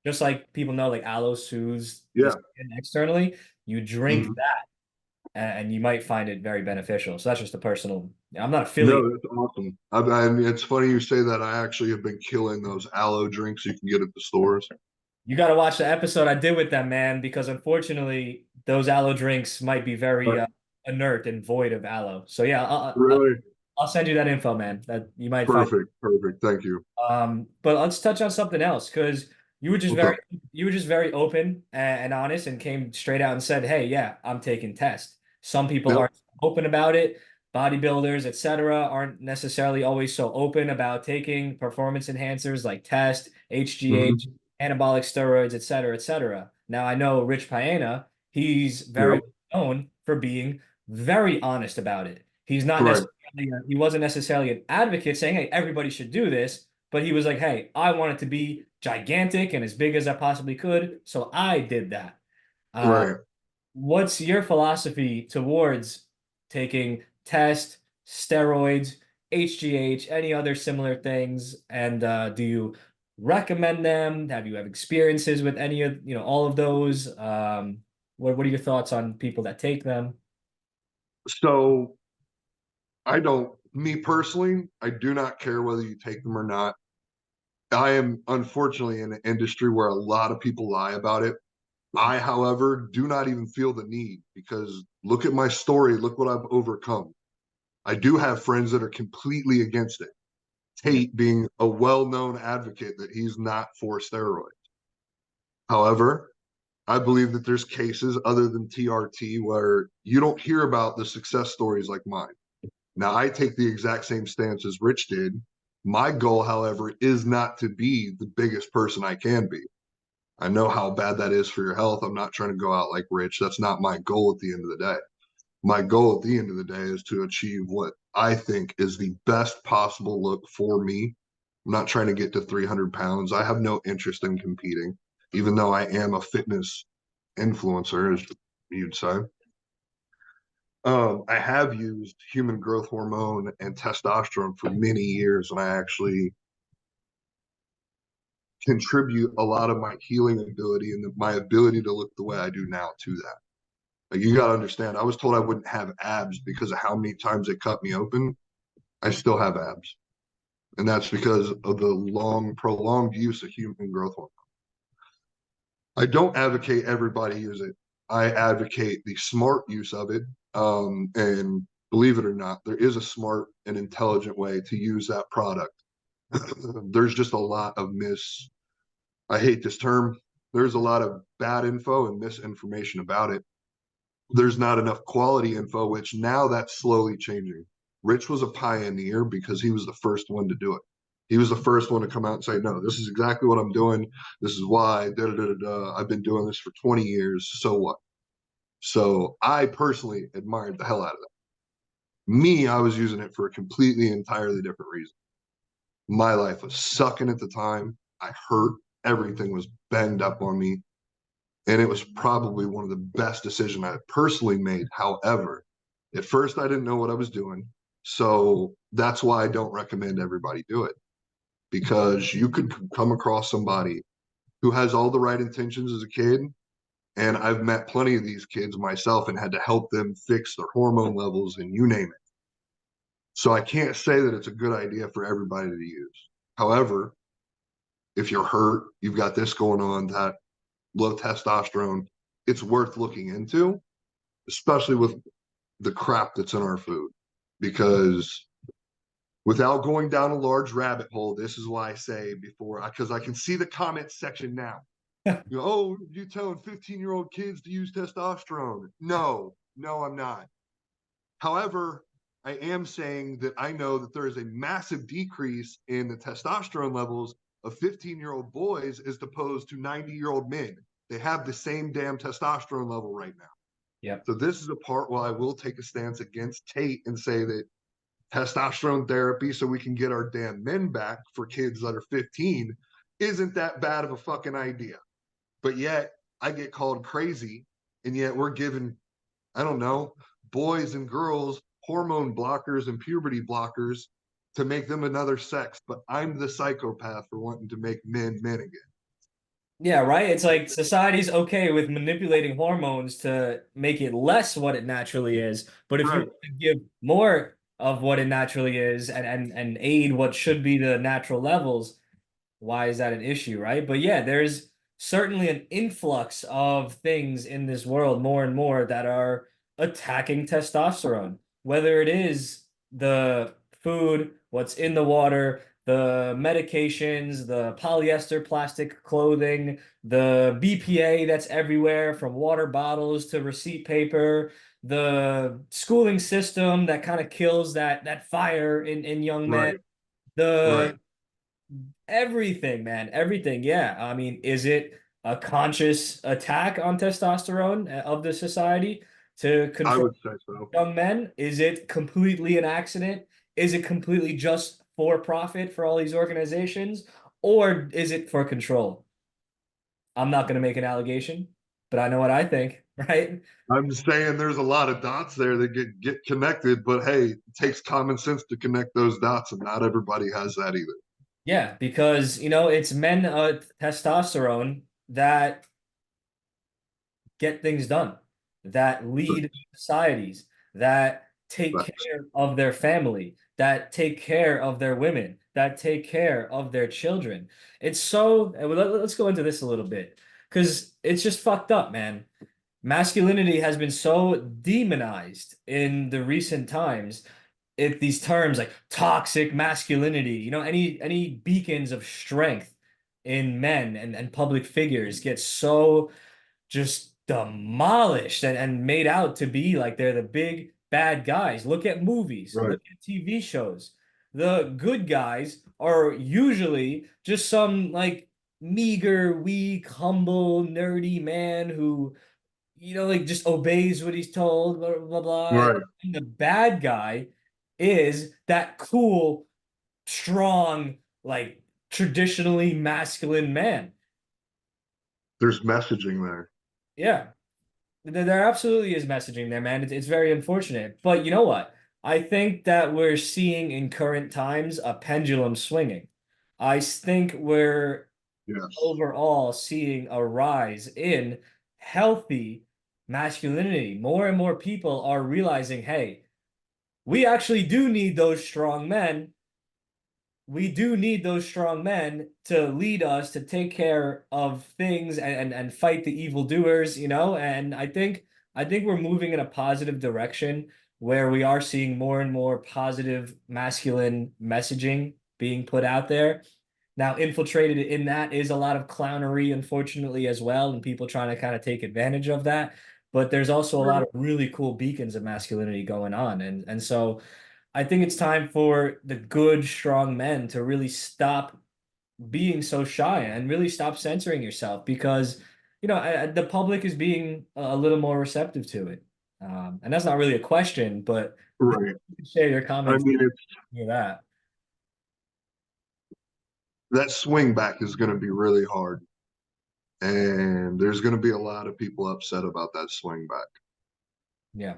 [SPEAKER 1] just like people know like aloe soothes the
[SPEAKER 2] yeah.
[SPEAKER 1] skin externally, you drink
[SPEAKER 2] Mhm.
[SPEAKER 1] that and you might find it very beneficial. So that's just a personal, I'm not affiliated.
[SPEAKER 2] No, that's awesome. I mean, it's funny you say that. I actually have been killing those aloe drinks you can get at the stores.
[SPEAKER 1] You got to watch the episode I did with them, man, because unfortunately those aloe drinks might be very
[SPEAKER 2] But
[SPEAKER 1] inert and void of aloe. So yeah,
[SPEAKER 2] really
[SPEAKER 1] I'll send you that info, man. That you might find.
[SPEAKER 2] perfect, perfect. Thank you.
[SPEAKER 1] But let's touch on something else because
[SPEAKER 2] What's up?
[SPEAKER 1] you were just very open and honest and came straight out and said, "Hey, yeah, I'm taking tests." Some people
[SPEAKER 2] Yep.
[SPEAKER 1] aren't open about it. Bodybuilders, etc., aren't necessarily always so open about taking performance enhancers like test, HGH,
[SPEAKER 2] Hmm.
[SPEAKER 1] anabolic steroids, etc., etc. Now I know Rich Piana, he's very
[SPEAKER 2] Yep.
[SPEAKER 1] known for being very honest about it. He's not
[SPEAKER 2] Right.
[SPEAKER 1] necessarily he wasn't necessarily an advocate saying, hey, everybody should do this, but he was like, hey, I want it to be gigantic and as big as I possibly could. So I did that. Uh,
[SPEAKER 2] Right.
[SPEAKER 1] what's your philosophy towards taking test, steroids, HGH, any other similar things? And do you recommend them? Have you have experiences with any of, all of those? What are your thoughts on people that take them?
[SPEAKER 2] So me personally, I do not care whether you take them or not. I am unfortunately in an industry where a lot of people lie about it. I, however, do not even feel the need because look at my story. Look what I've overcome. I do have friends that are completely against it.
[SPEAKER 1] Yeah.
[SPEAKER 2] Tate being a well known advocate that he's not for steroids. However, I believe that there's cases other than TRT where you don't hear about the success stories like mine. Now, I take the exact same stance as Rich did. My goal, however, is not to be the biggest person I can be. I know how bad that is for your health. I'm not trying to go out like Rich. That's not my goal at the end of the day. My goal at the end of the day is to achieve what I think is the best possible look for me. I'm not trying to get to 300 pounds. I have no interest in competing, even though I am a fitness influencer, as you'd say. I have used human growth hormone and testosterone for many years, and I actually contribute a lot of my healing ability and my ability to look the way I do now to that. Like you got to understand, I was told I wouldn't have abs because of how many times they cut me open. I still have abs, and that's because of the long, prolonged use of human growth hormone. I don't advocate everybody use it. I advocate the smart use of it. And believe it or not, there is a smart and intelligent way to use that product. There's just a lot of I hate this term. There's a lot of bad info and misinformation about it. There's not enough quality info, which now that's slowly changing. Rich was a pioneer because he was the first one to do it. He was the first one to come out and say, no, this is exactly what I'm doing. This is why, da, da, da, da. I've been doing this for 20 years. So what? So I personally admired the hell out of that. Me, I was using it for a completely, entirely different reason. My life was sucking at the time. I hurt. Everything was banged up on me. And it was probably one of the best decisions I personally made. However, at first I didn't know what I was doing. So that's why I don't recommend everybody do it because you could come across somebody who has all the right intentions as a kid. And I've met plenty of these kids myself and had to help them fix their hormone levels and you name it. So I can't say that it's a good idea for everybody to use. However, if you're hurt, you've got this going on, that low testosterone, it's worth looking into, especially with the crap that's in our food. Because without going down a large rabbit hole, this is why I say before, because I can see the comment section now. You know, oh, you telling 15-year-old kids to use testosterone? No, no, I'm not. However, I am saying that I know that there is a massive decrease in the testosterone levels of 15-year-old boys as opposed to 90-year-old men. They have the same damn testosterone level right now.
[SPEAKER 1] Yep.
[SPEAKER 2] So this is a part where I will take a stance against Tate and say that testosterone therapy so we can get our damn men back for kids that are 15 isn't that bad of a fucking idea. But yet I get called crazy, and yet we're giving, I don't know, boys and girls hormone blockers and puberty blockers to make them another sex. But I'm the psychopath for wanting to make men men again.
[SPEAKER 1] Yeah, right. It's like society's okay with manipulating hormones to make it less what it naturally is. But if you
[SPEAKER 2] Right.
[SPEAKER 1] want to give more of what it naturally is and aid what should be the natural levels, why is that an issue, right? But yeah, there's certainly an influx of things in this world more and more that are attacking testosterone, whether it is the food, what's in the water, the medications, the polyester plastic clothing, the BPA that's everywhere from water bottles to receipt paper, the schooling system that kind of kills that fire in young men,
[SPEAKER 2] Right. Right.
[SPEAKER 1] the everything, man, everything. Yeah. I mean, is it a conscious attack on testosterone of the society to
[SPEAKER 2] I
[SPEAKER 1] control
[SPEAKER 2] would say so.
[SPEAKER 1] young men? Is it completely an accident? Is it completely just for profit for all these organizations? Or is it for control? I'm not going to make an allegation, but I know what I think, right?
[SPEAKER 2] I'm saying there's a lot of dots there that get connected, but hey, it takes common sense to connect those dots, and not everybody has that either.
[SPEAKER 1] Yeah, because it's men testosterone that get things done, that lead societies, that take
[SPEAKER 2] Facts.
[SPEAKER 1] care of their family, that take care of their women, that take care of their children. It's so, and let's go into this a little bit because it's just fucked up, man. Masculinity has been so demonized in the recent times. These terms like toxic masculinity, any beacons of strength in men and public figures get so just demolished and made out to be like they're the big bad guys. Look at movies,
[SPEAKER 2] Right.
[SPEAKER 1] look at TV shows. The good guys are usually just some like meager, weak, humble, nerdy man who, like just obeys what he's told, blah, blah, blah.
[SPEAKER 2] Right.
[SPEAKER 1] And the bad guy is that cool, strong, like traditionally masculine man.
[SPEAKER 2] There's messaging there.
[SPEAKER 1] Yeah. There absolutely is messaging there, man. It's very unfortunate. But you know what? I think that we're seeing in current times a pendulum swinging. I think we're
[SPEAKER 2] Yes.
[SPEAKER 1] overall seeing a rise in healthy masculinity. More and more people are realizing, hey, we actually do need those strong men. We do need those strong men to lead us to take care of things and fight the evildoers, and I think we're moving in a positive direction where we are seeing more and more positive masculine messaging being put out there. Now, infiltrated in that is a lot of clownery, unfortunately, as well, and people trying to kind of take advantage of that. But there's also a lot
[SPEAKER 2] Right.
[SPEAKER 1] of really cool beacons of masculinity going on. And so I think it's time for the good, strong men to really stop being so shy and really stop censoring yourself because, the public is being a little more receptive to it. And that's not really a question, but
[SPEAKER 2] Right.
[SPEAKER 1] share your
[SPEAKER 2] I
[SPEAKER 1] comments
[SPEAKER 2] mean, it's
[SPEAKER 1] on that.
[SPEAKER 2] that swing back is going to be really hard, and there's going to be a lot of people upset about that swing back.
[SPEAKER 1] Yeah.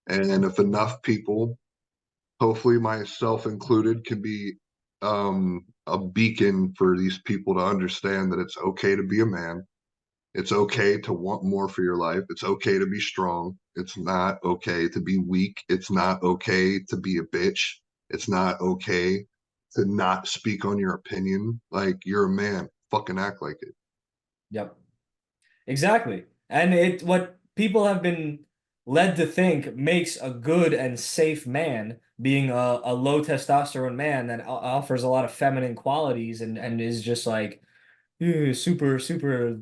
[SPEAKER 2] And if enough people, hopefully myself included, can be a beacon for these people to understand that it's okay to be a man. It's okay to want more for your life. It's okay to be strong. It's not okay to be weak. It's not okay to be a bitch. It's not okay to not speak on your opinion. Like you're a man, fucking act like it.
[SPEAKER 1] Yep. Exactly. And what people have been led to think makes a good and safe man being a low testosterone man that offers a lot of feminine qualities and is just like super, super.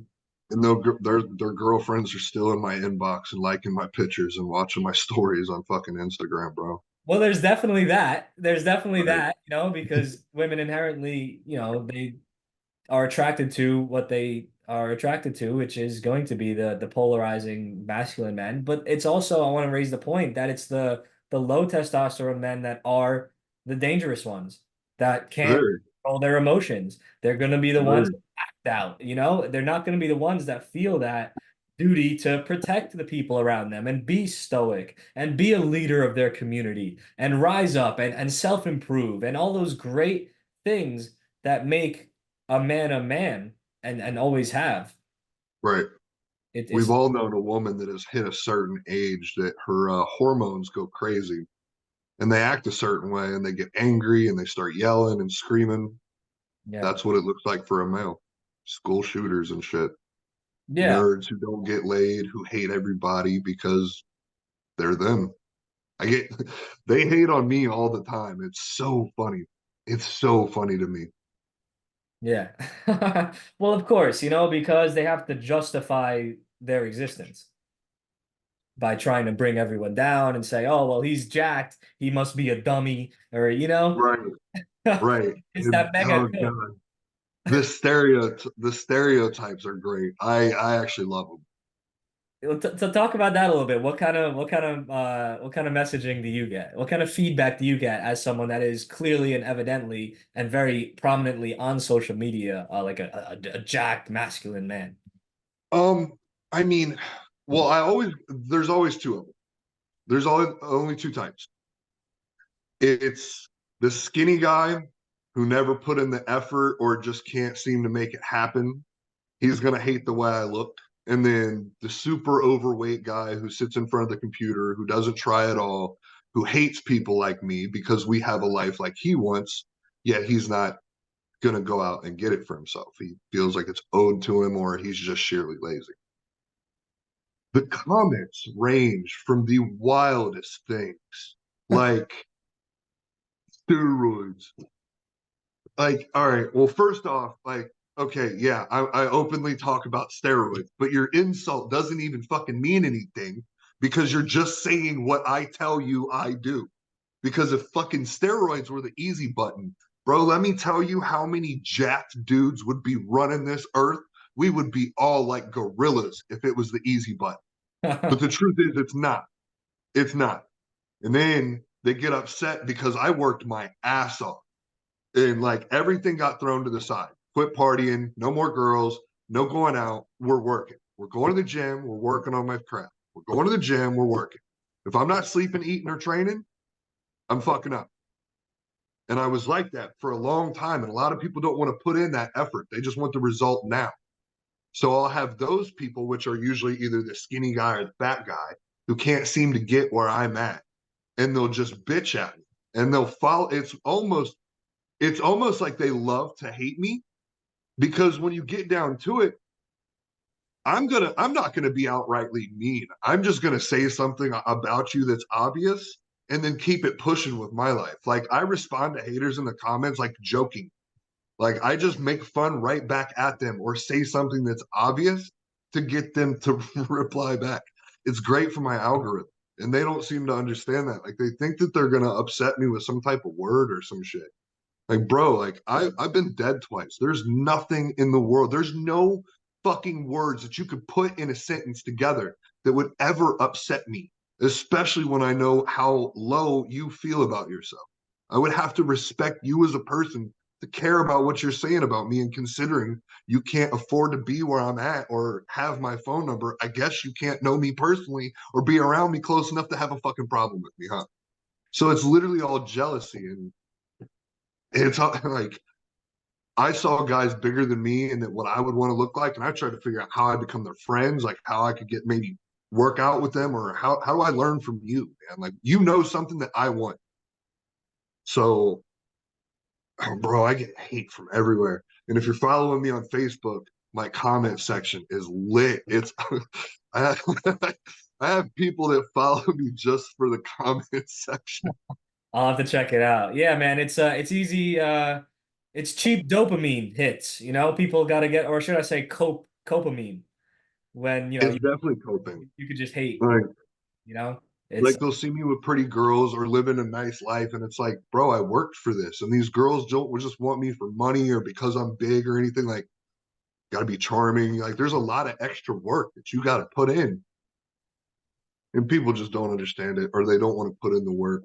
[SPEAKER 2] And their girlfriends are still in my inbox and liking my pictures and watching my stories on fucking Instagram, bro.
[SPEAKER 1] Well, there's definitely that. There's definitely
[SPEAKER 2] Right.
[SPEAKER 1] that, because women inherently, they are attracted to what they are attracted to, which is going to be the polarizing masculine men. But it's also, I want to raise the point that it's the low testosterone men that are the dangerous ones that can't
[SPEAKER 2] Very,
[SPEAKER 1] control their emotions. They're going to be the ones
[SPEAKER 2] very
[SPEAKER 1] that act out. They're not going to be the ones that feel that duty to protect the people around them and be stoic and be a leader of their community and rise up and self-improve and all those great things that make a man and always have.
[SPEAKER 2] right. We've
[SPEAKER 1] It's
[SPEAKER 2] all known a woman that has hit a certain age that her hormones go crazy and they act a certain way and they get angry and they start yelling and screaming.
[SPEAKER 1] yeah.
[SPEAKER 2] That's what it looks like for a male. School shooters and shit.
[SPEAKER 1] Yeah.
[SPEAKER 2] Nerds who don't get laid, who hate everybody because they're them. I get they hate on me all the time. It's so funny. It's so funny to me.
[SPEAKER 1] Yeah. Well, of course, because they have to justify their existence by trying to bring everyone down and say, "Oh, well, he's jacked. He must be a dummy," or
[SPEAKER 2] Right, right.
[SPEAKER 1] it's
[SPEAKER 2] And
[SPEAKER 1] that mega
[SPEAKER 2] oh
[SPEAKER 1] cook.
[SPEAKER 2] god, the stereotypes are great. I actually love them.
[SPEAKER 1] To talk about that a little bit, what kind of messaging do you get? What kind of feedback do you get as someone that is clearly and evidently and very prominently on social media, like a jacked masculine man?
[SPEAKER 2] Um, I mean, well, there's always two of them. There's only two types. It's the skinny guy who never put in the effort or just can't seem to make it happen. He's gonna hate the way I look. And then the super overweight guy who sits in front of the computer, who doesn't try at all, who hates people like me because we have a life like he wants, yet he's not gonna go out and get it for himself. He feels like it's owed to him or he's just sheerly lazy. The comments range from the wildest things, like steroids. Like, all right, well, first off, like, okay, yeah, I openly talk about steroids, but your insult doesn't even fucking mean anything because you're just saying what I tell you I do. Because if fucking steroids were the easy button, bro, let me tell you how many jacked dudes would be running this earth. We would be all like gorillas if it was the easy button. But the truth is, it's not. It's not. And then they get upset because I worked my ass off and like everything got thrown to the side. Quit partying, no more girls, no going out. We're working. We're going to the gym. We're working on my craft. We're going to the gym. We're working. If I'm not sleeping, eating, or training, I'm fucking up. And I was like that for a long time. And a lot of people don't want to put in that effort. They just want the result now. So I'll have those people, which are usually either the skinny guy or the fat guy, who can't seem to get where I'm at. And they'll just bitch at me. And they'll follow. It's almost like they love to hate me because when you get down to it, I'm not gonna be outrightly mean. I'm just gonna say something about you that's obvious and then keep it pushing with my life. Like I respond to haters in the comments like joking. Like I just make fun right back at them or say something that's obvious to get them to reply back. It's great for my algorithm. And they don't seem to understand that. Like they think that they're gonna upset me with some type of word or some shit. Like, bro, like I've been dead twice. There's nothing in the world. There's no fucking words that you could put in a sentence together that would ever upset me, especially when I know how low you feel about yourself. I would have to respect you as a person to care about what you're saying about me and considering you can't afford to be where I'm at or have my phone number. I guess you can't know me personally or be around me close enough to have a fucking problem with me, huh? So it's literally all jealousy and it's like I saw guys bigger than me and that what I would want to look like, and I tried to figure out how I become their friends, like how I could get maybe work out with them, or how do I learn from you, man? Like you know something that I want. So Oh, bro, I get hate from everywhere. And if you're following me on Facebook, my comment section is lit. It's I have, I have people that follow me just for the comment section.
[SPEAKER 1] I'll have to check it out. Yeah, man, it's easy it's cheap dopamine hits, you know? People got to get, or should I say copamine, when, you know,
[SPEAKER 2] It's definitely coping.
[SPEAKER 1] you could just hate,
[SPEAKER 2] Like,
[SPEAKER 1] you know? It's
[SPEAKER 2] like they'll see me with pretty girls or living a nice life, and it's like, bro, I worked for this, and these girls don't just want me for money or because I'm big or anything. Like, got to be charming. Like, there's a lot of extra work that you got to put in, and people just don't understand it, or they don't want to put in the work.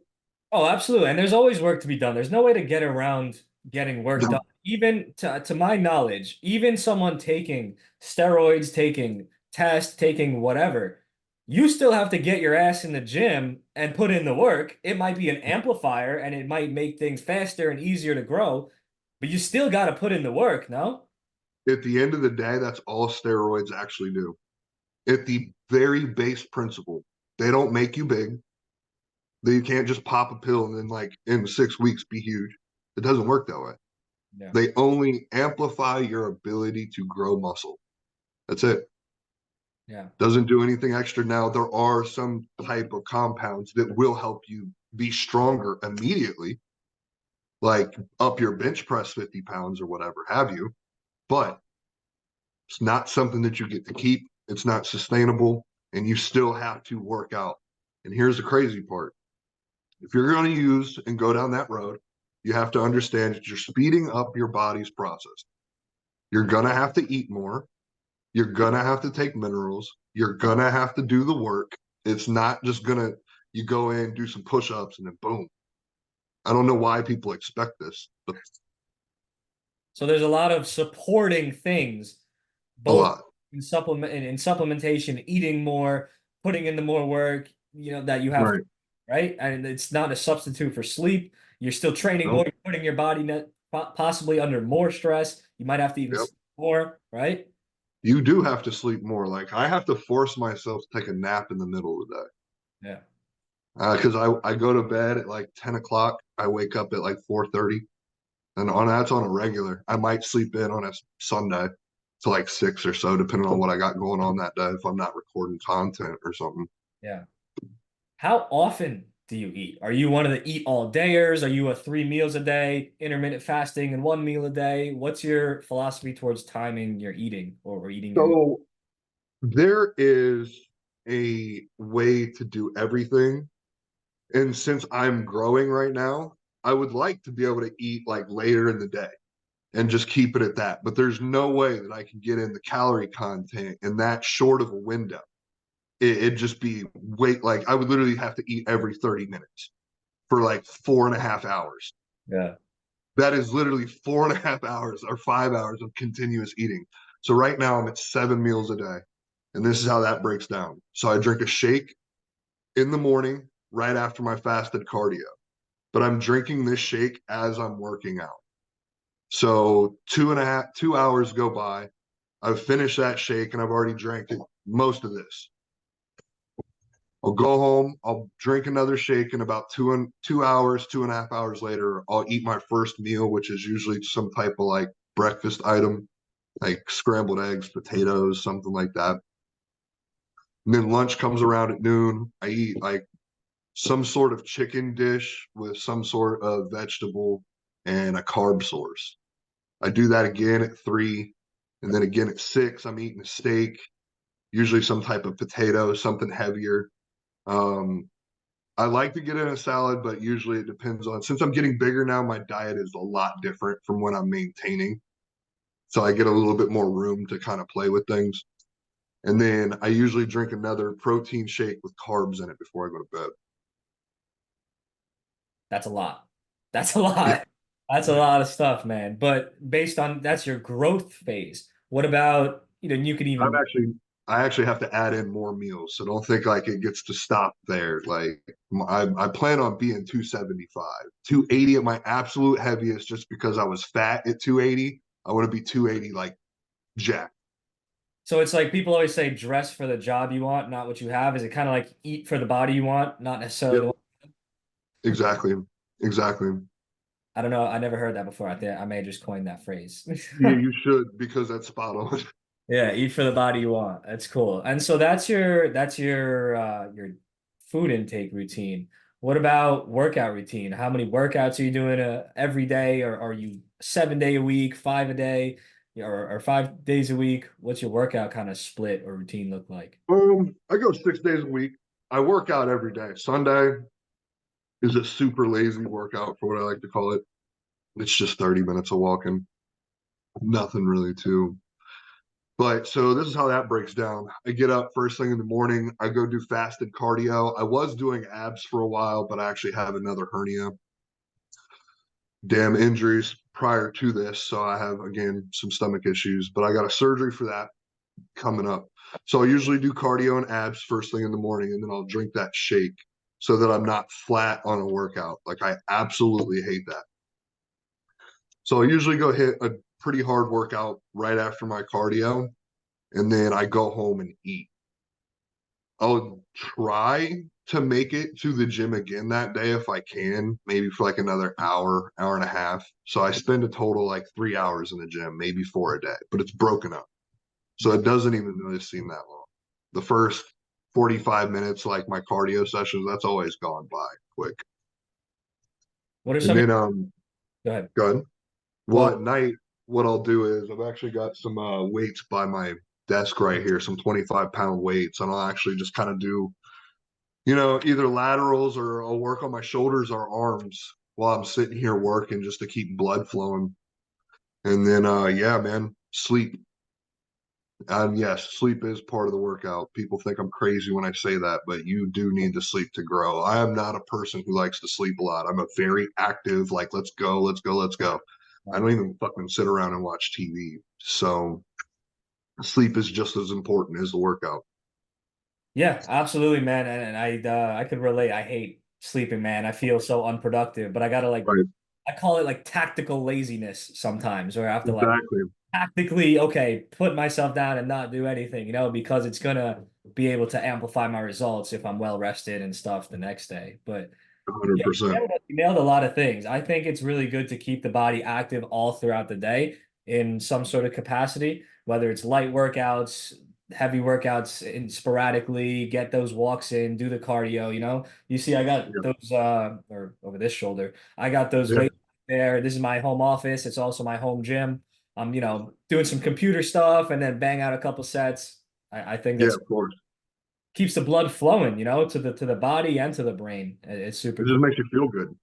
[SPEAKER 1] Oh, absolutely. And there's always work to be done. There's no way to get around getting work done. Even to my knowledge, even someone taking steroids, taking tests, taking whatever, you still have to get your ass in the gym and put in the work. It might be an amplifier and it might make things faster and easier to grow, but you still got to put in the work, no?
[SPEAKER 2] At the end of the day, that's all steroids actually do. At the very base principle, they don't make you big. You can't just pop a pill and then, like, in 6 weeks, be huge. It doesn't work that way.
[SPEAKER 1] Yeah.
[SPEAKER 2] They only amplify your ability to grow muscle. That's it.
[SPEAKER 1] Yeah.
[SPEAKER 2] Doesn't do anything extra. Now, there are some type of compounds that will help you be stronger immediately, like up your bench press 50 pounds or whatever have you. But it's not something that you get to keep. It's not sustainable, and you still have to work out. And here's the crazy part: if you're going to use and go down that road, you have to understand that you're speeding up your body's process. You're going to have to eat more. You're going to have to take minerals. You're going to have to do the work. It's not just going to, you go in, do some push ups, and then boom. I don't know why people expect this, but
[SPEAKER 1] So there's a lot of supporting things,
[SPEAKER 2] a
[SPEAKER 1] both
[SPEAKER 2] lot.
[SPEAKER 1] in supplementation, eating more, putting in the more work, you know, that you have to,
[SPEAKER 2] Right.
[SPEAKER 1] right? And it's not a substitute for sleep. You're still training more,
[SPEAKER 2] Nope.
[SPEAKER 1] you're putting your body possibly under more stress. You might have to even
[SPEAKER 2] Yep.
[SPEAKER 1] sleep more, right?
[SPEAKER 2] You do have to sleep more. Like, I have to force myself to take a nap in the middle of the day.
[SPEAKER 1] Yeah.
[SPEAKER 2] Because I go to bed at like 10 o'clock. I wake up at like 4:30. And on that's on a regular. I might sleep in on a Sunday to like 6 or so, depending on what I got going on that day, if I'm not recording content or something.
[SPEAKER 1] Yeah. How often do you eat? Are you one of the eat all dayers? Are you a 3 meals a day, intermittent fasting and 1 meal a day? What's your philosophy towards timing your eating or eating your meal?
[SPEAKER 2] So there is a way to do everything. And since I'm growing right now, I would like to be able to eat like later in the day and just keep it at that. But there's no way that I can get in the calorie content in that short of a window. It'd just be wait, like I would literally have to eat every 30 minutes for like 4.5 hours.
[SPEAKER 1] Yeah.
[SPEAKER 2] That is literally 4.5 hours or 5 hours of continuous eating. So right now I'm at 7 meals a day. And this is how that breaks down. So I drink a shake in the morning right after my fasted cardio, but I'm drinking this shake as I'm working out. So 2.5 2 hours go by. I've finished that shake and I've already drank it, most of this. I'll go home. I'll drink another shake in about 2 hours, 2.5 hours later. I'll eat my first meal, which is usually some type of like breakfast item, like scrambled eggs, potatoes, something like that. And then lunch comes around at noon. I eat like some sort of chicken dish with some sort of vegetable and a carb source. I do that again at 3, and then again at 6. I'm eating a steak, usually some type of potato, something heavier. Um, I like to get in a salad, but usually it depends on, since I'm getting bigger now, my diet is a lot different from when I'm maintaining. So I get a little bit more room to kind of play with things. And then I usually drink another protein shake with carbs in it before I go to bed.
[SPEAKER 1] That's a lot. That's a
[SPEAKER 2] Yeah.
[SPEAKER 1] lot. That's a lot of stuff, man. But based on that's your growth phase. What about, you know, you could
[SPEAKER 2] I'm
[SPEAKER 1] even
[SPEAKER 2] actually I actually have to add in more meals. So don't think like it gets to stop there. Like I plan on being 275, 280 at my absolute heaviest, just because I was fat at 280. I want to be 280 like jack.
[SPEAKER 1] so it's like people always say dress for the job you want, not what you have. Is it kind of like eat for the body you want, not necessarily
[SPEAKER 2] Yep,
[SPEAKER 1] the
[SPEAKER 2] exactly. Exactly.
[SPEAKER 1] I don't know. I never heard that before. I think I may have just coined that phrase.
[SPEAKER 2] Yeah, you should because that's spot on.
[SPEAKER 1] Yeah, eat for the body you want. That's cool. And so that's your food intake routine. What about workout routine? How many workouts are you doing every day, or are you 7 day a week, five a day, or 5 days a week? What's your workout kind of split or routine look like?
[SPEAKER 2] I go 6 days a week. I work out every day. Sunday is a super lazy workout for what I like to call it. It's just 30 minutes of walking. Nothing really too. But so this is how that breaks down. I get up first thing in the morning. I go do fasted cardio. I was doing abs for a while, but I actually have another hernia. Damn injuries prior to this. So I have, again, some stomach issues, but I got a surgery for that coming up. So I usually do cardio and abs first thing in the morning, and then I'll drink that shake so that I'm not flat on a workout. Like I absolutely hate that. So I usually go hit a pretty hard workout right after my cardio, and then I go home and eat. I'll try to make it to the gym again that day if I can, maybe for like another hour, hour and a half. So I spend a total like 3 hours in the gym, maybe four a day, but it's broken up. So
[SPEAKER 1] Yeah.
[SPEAKER 2] it doesn't even really seem that long. The first 45 minutes, like my cardio sessions, that's always gone by quick.
[SPEAKER 1] What are
[SPEAKER 2] And
[SPEAKER 1] some of
[SPEAKER 2] then
[SPEAKER 1] Go ahead.
[SPEAKER 2] go ahead. Well,
[SPEAKER 1] Well,
[SPEAKER 2] at night, what I'll do is I've actually got some weights by my desk right here, some 25-pound weights, and I'll actually just kind of do, either laterals or I'll work on my shoulders or arms while I'm sitting here working just to keep blood flowing. And then yeah, man, sleep. And yes, sleep is part of the workout. People think I'm crazy when I say that, but you do need to sleep to grow. I am not a person who likes to sleep a lot. I'm a very active, like, let's go, let's go, let's go. I don't even fucking sit around and watch TV. So sleep is just as important as the workout.
[SPEAKER 1] yeah, absolutely, man. And I could relate. I hate sleeping, man. I feel so unproductive, but I gotta like
[SPEAKER 2] Right.
[SPEAKER 1] I call it like tactical laziness sometimes, where I have to like
[SPEAKER 2] Exactly.
[SPEAKER 1] tactically, okay, put myself down and not do anything, because it's gonna be able to amplify my results if I'm well rested and stuff the next day. But yeah,
[SPEAKER 2] 100%.
[SPEAKER 1] you nailed a lot of things. I think it's really good to keep the body active all throughout the day in some sort of capacity, whether it's light workouts, heavy workouts in sporadically, get those walks in, do the cardio, You see, I got
[SPEAKER 2] Yeah.
[SPEAKER 1] those or over this shoulder, I got those
[SPEAKER 2] Yeah.
[SPEAKER 1] weights there. This is my home office. It's also my home gym. I'm, doing some computer stuff and then bang out a couple sets. I think
[SPEAKER 2] Yeah,
[SPEAKER 1] that's
[SPEAKER 2] of course.
[SPEAKER 1] keeps the blood flowing, to the body and to the brain. It's super
[SPEAKER 2] It just
[SPEAKER 1] cool.
[SPEAKER 2] makes you feel good.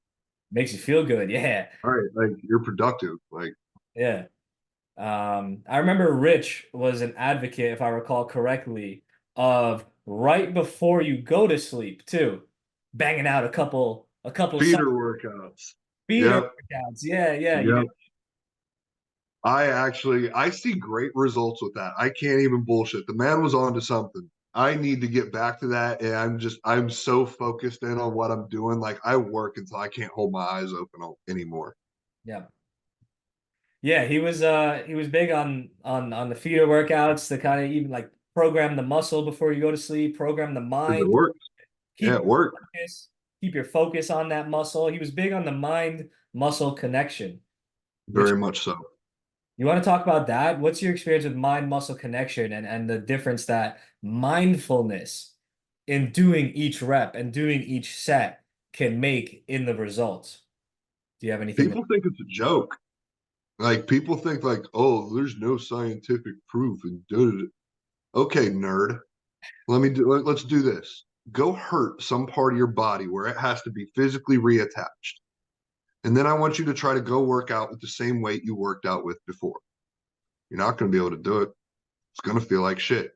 [SPEAKER 1] Makes you feel good. Yeah.
[SPEAKER 2] All right. Like you're productive. Like,
[SPEAKER 1] Yeah. I remember Rich was an advocate, if I recall correctly, of right before you go to sleep too, banging out a couple sets,
[SPEAKER 2] feeder workouts.
[SPEAKER 1] feeder
[SPEAKER 2] Yep.
[SPEAKER 1] workouts. Yeah, yeah, you do.
[SPEAKER 2] Yep. I see great results with that. I can't even bullshit. The man was on to something. I need to get back to that. And I'm so focused in on what I'm doing. Like I work until I can't hold my eyes open anymore.
[SPEAKER 1] Yeah. Yeah, he was big on the feeder workouts to kind of even like program the muscle before you go to sleep, program the
[SPEAKER 2] Because it
[SPEAKER 1] mind,
[SPEAKER 2] works. Yeah,
[SPEAKER 1] keep
[SPEAKER 2] it works.
[SPEAKER 1] focus, keep your focus on that muscle. He was big on the mind muscle connection, which
[SPEAKER 2] Very much so.
[SPEAKER 1] you want to talk about that? What's your experience with mind muscle connection and the difference that mindfulness in doing each rep and doing each set can make in the results? Do you have anything to
[SPEAKER 2] People think it's a joke. Like people think like, oh, there's no scientific proof and okay, nerd. Let's do this. Go hurt some part of your body where it has to be physically reattached. And then I want you to try to go work out with the same weight you worked out with before. You're not going to be able to do it. It's going to feel like shit.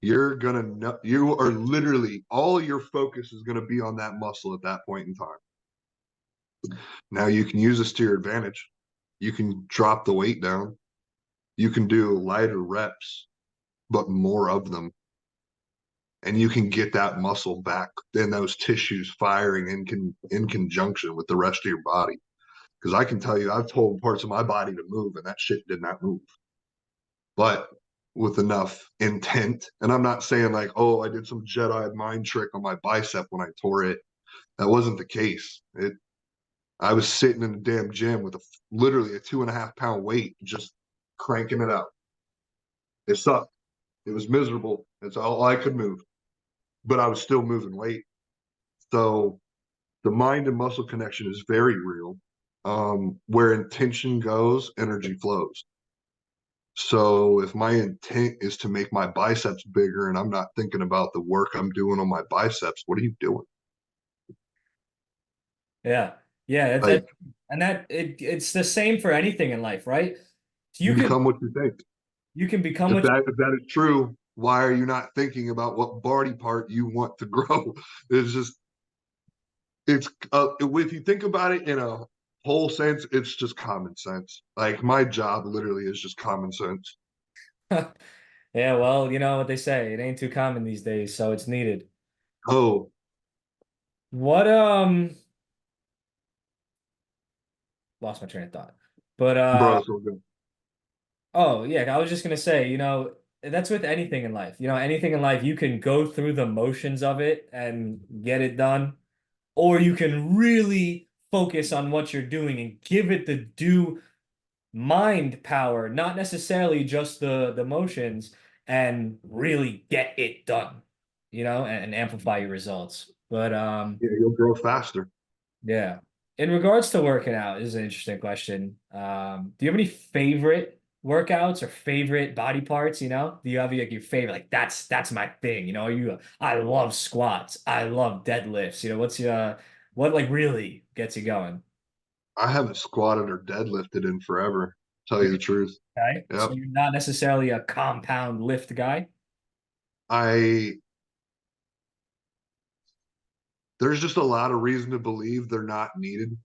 [SPEAKER 2] You're going to know, you are literally, all your focus is going to be on that muscle at that point in time. Now you can use this to your advantage. You can drop the weight down. You can do lighter reps, but more of them. And you can get that muscle back, then those tissues firing in conjunction with the rest of your body. Because I can tell you, I've told parts of my body to move, and that shit did not move. But with enough intent, and I'm not saying like, oh, I did some Jedi mind trick on my bicep when I tore it. That wasn't the case. I was sitting in the damn gym with literally a 2.5 pound weight, just cranking it out. It sucked. It was miserable. It's all I could move, but I was still moving weight. So the mind and muscle connection is very real. Where intention goes, energy flows. So if my intent is to make my biceps bigger and I'm not thinking about the work I'm doing on my biceps, what are you doing?
[SPEAKER 1] Yeah. Yeah,
[SPEAKER 2] Like
[SPEAKER 1] and it's the same for anything in life, right?
[SPEAKER 2] you
[SPEAKER 1] You can
[SPEAKER 2] become what you think.
[SPEAKER 1] you can become
[SPEAKER 2] If
[SPEAKER 1] what
[SPEAKER 2] that is true, why are you not thinking about what body part you want to grow? It's just it's if you think about it in a whole sense, it's just common sense. Like my job literally is just common sense.
[SPEAKER 1] Yeah, well, you know what they say, it ain't too common these days, so it's needed.
[SPEAKER 2] Oh,
[SPEAKER 1] What lost my train of thought. But
[SPEAKER 2] bro, so good.
[SPEAKER 1] oh yeah, I was just gonna say, that's with anything in life. Anything in life, you can go through the motions of it and get it done, or you can really focus on what you're doing and give it the due mind power, not necessarily just the motions, and really get it done, and amplify your results. But
[SPEAKER 2] Yeah, you'll grow faster.
[SPEAKER 1] yeah. In regards to working out, this is an interesting question. Do you have any favorite workouts or favorite body parts? Do you have like your favorite? Like that's my thing. I love squats. I love deadlifts. What like really gets you going?
[SPEAKER 2] I haven't squatted or deadlifted in forever. Tell you the truth.
[SPEAKER 1] Okay. So
[SPEAKER 2] Yep.
[SPEAKER 1] you're not necessarily a compound lift guy.
[SPEAKER 2] I there's just a lot of reason to believe they're not needed.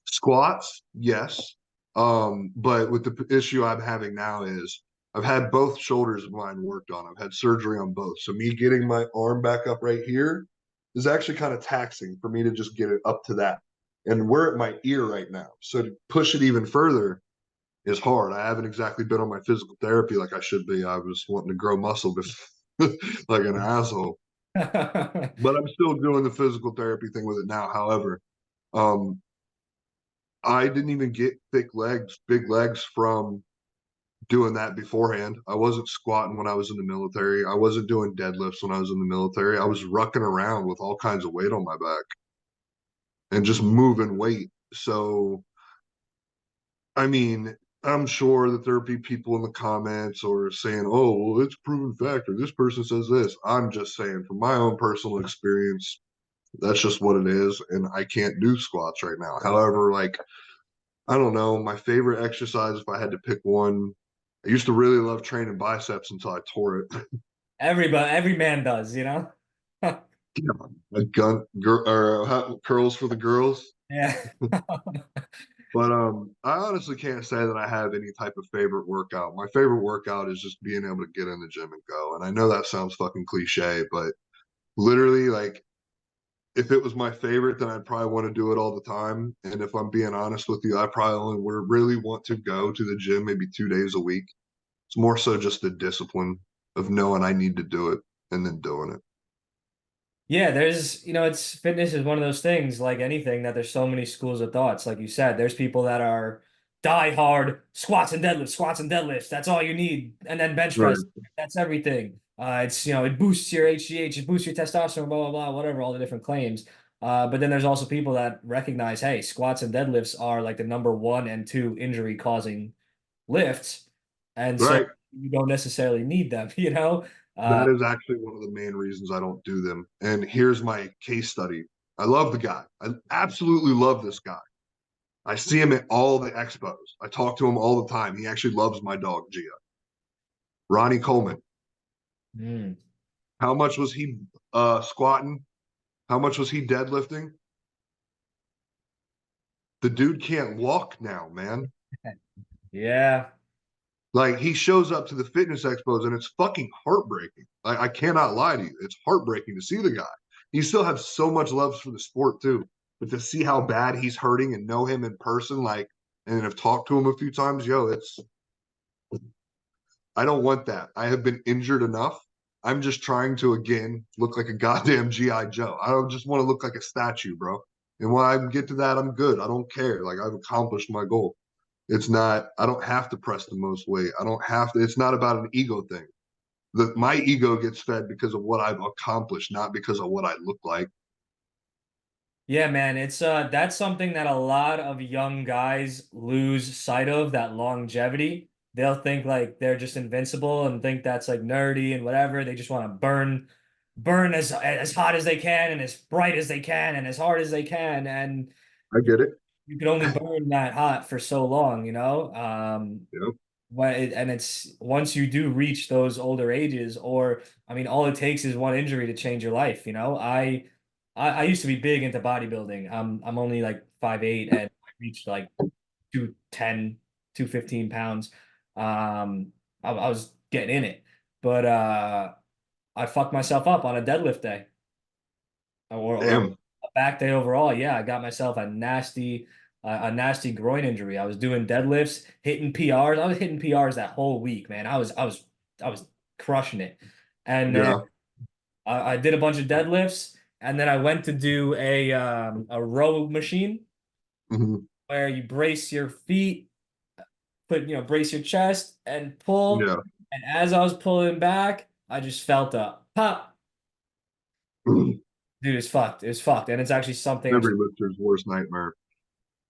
[SPEAKER 2] Squats, yes. But with the issue I'm having now is I've had both shoulders of mine worked on. I've had surgery on both. So me getting my arm back up right here is actually kind of taxing for me to just get it up to that. And we're at my ear right now. So to push it even further is hard. I haven't exactly been on my physical therapy like I should be. I was wanting to grow muscle like an asshole. But I'm still doing the physical therapy thing with it now. However, um, I didn't even get big legs from doing that beforehand. I wasn't squatting when I was in the military. I wasn't doing deadlifts when I was in the military. I was rucking around with all kinds of weight on my back and just moving weight. So, I mean, I'm sure that there'll be people in the comments or saying, oh, well, it's proven fact, or this person says this. I'm just saying, from my own personal experience, that's just what it is. And I can't do squats right now. However, like, I don't know. My favorite exercise, if I had to pick one, I used to really love training biceps until I tore it.
[SPEAKER 1] Every man does.
[SPEAKER 2] A gun or curls for the girls.
[SPEAKER 1] Yeah.
[SPEAKER 2] But I honestly can't say that I have any type of favorite workout. My favorite workout is just being able to get in the gym and go. And I know that sounds fucking cliche, but literally, like, if it was my favorite, then I'd probably want to do it all the time. And if I'm being honest with you, I probably only would really want to go to the gym maybe 2 days a week. It's more so just the discipline of knowing I need to do it and then doing it.
[SPEAKER 1] Yeah, it's fitness is one of those things like anything that there's so many schools of thoughts. Like you said, there's people that are die hard squats and deadlifts, squats and deadlifts. That's all you need. And then bench
[SPEAKER 2] Right.
[SPEAKER 1] press. That's everything. It boosts your HGH, it boosts your testosterone, blah, blah, blah, whatever, all the different claims. But then there's also people that recognize, hey, squats and deadlifts are like the number one and two injury causing lifts. And so
[SPEAKER 2] Right.
[SPEAKER 1] you don't necessarily need them, you know?
[SPEAKER 2] That is actually one of the main reasons I don't do them. And here's my case study. I love the guy. I absolutely love this guy. I see him at all the expos. I talk to him all the time. He actually loves my dog, Gia. Ronnie Coleman.
[SPEAKER 1] Mm.
[SPEAKER 2] How much was he squatting? How much was he deadlifting? The dude can't walk now, man.
[SPEAKER 1] Yeah.
[SPEAKER 2] Like he shows up to the fitness expos and it's fucking heartbreaking. I cannot lie to you. It's heartbreaking to see the guy. He still has so much love for the sport too. But to see how bad he's hurting and know him in person, like, and have talked to him a few times, yo, I don't want that. I have been injured enough. I'm just trying to again look like a goddamn GI Joe. I don't just want to look like a statue, bro. And when I get to that, I'm good. I don't care. Like I've accomplished my goal. It's not, I don't have to press the most weight. I don't have to, it's not about an ego thing. My ego gets fed because of what I've accomplished, not because of what I look like.
[SPEAKER 1] Yeah, man, it's that's something that a lot of young guys lose sight of, that longevity. They'll think like they're just invincible and think that's like nerdy and whatever. They just want to burn as hot as they can and as bright as they can and as hard as they can. And
[SPEAKER 2] I get it.
[SPEAKER 1] you can only burn that hot for so long, you know?
[SPEAKER 2] Yep.
[SPEAKER 1] And it's once you do reach those older ages, or I mean, all it takes is one injury to change your life, you know? I used to be big into bodybuilding. I'm only like 5'8" and I reached like 210, 215 pounds. I was getting in it. But I fucked myself up on a deadlift day or
[SPEAKER 2] Damn.
[SPEAKER 1] a back day overall. Yeah, I got myself a nasty groin injury. I was doing deadlifts, hitting PRs. I was hitting PRs that whole week, man. I was crushing it. And then
[SPEAKER 2] Yeah.
[SPEAKER 1] I did a bunch of deadlifts, and then I went to do a row machine
[SPEAKER 2] Hmm.
[SPEAKER 1] where you brace your feet, brace your chest and pull.
[SPEAKER 2] Yeah.
[SPEAKER 1] And as I was pulling back, I just felt a pop. Dude, it's fucked. It's fucked. And it's actually something
[SPEAKER 2] Every lifter's worst nightmare.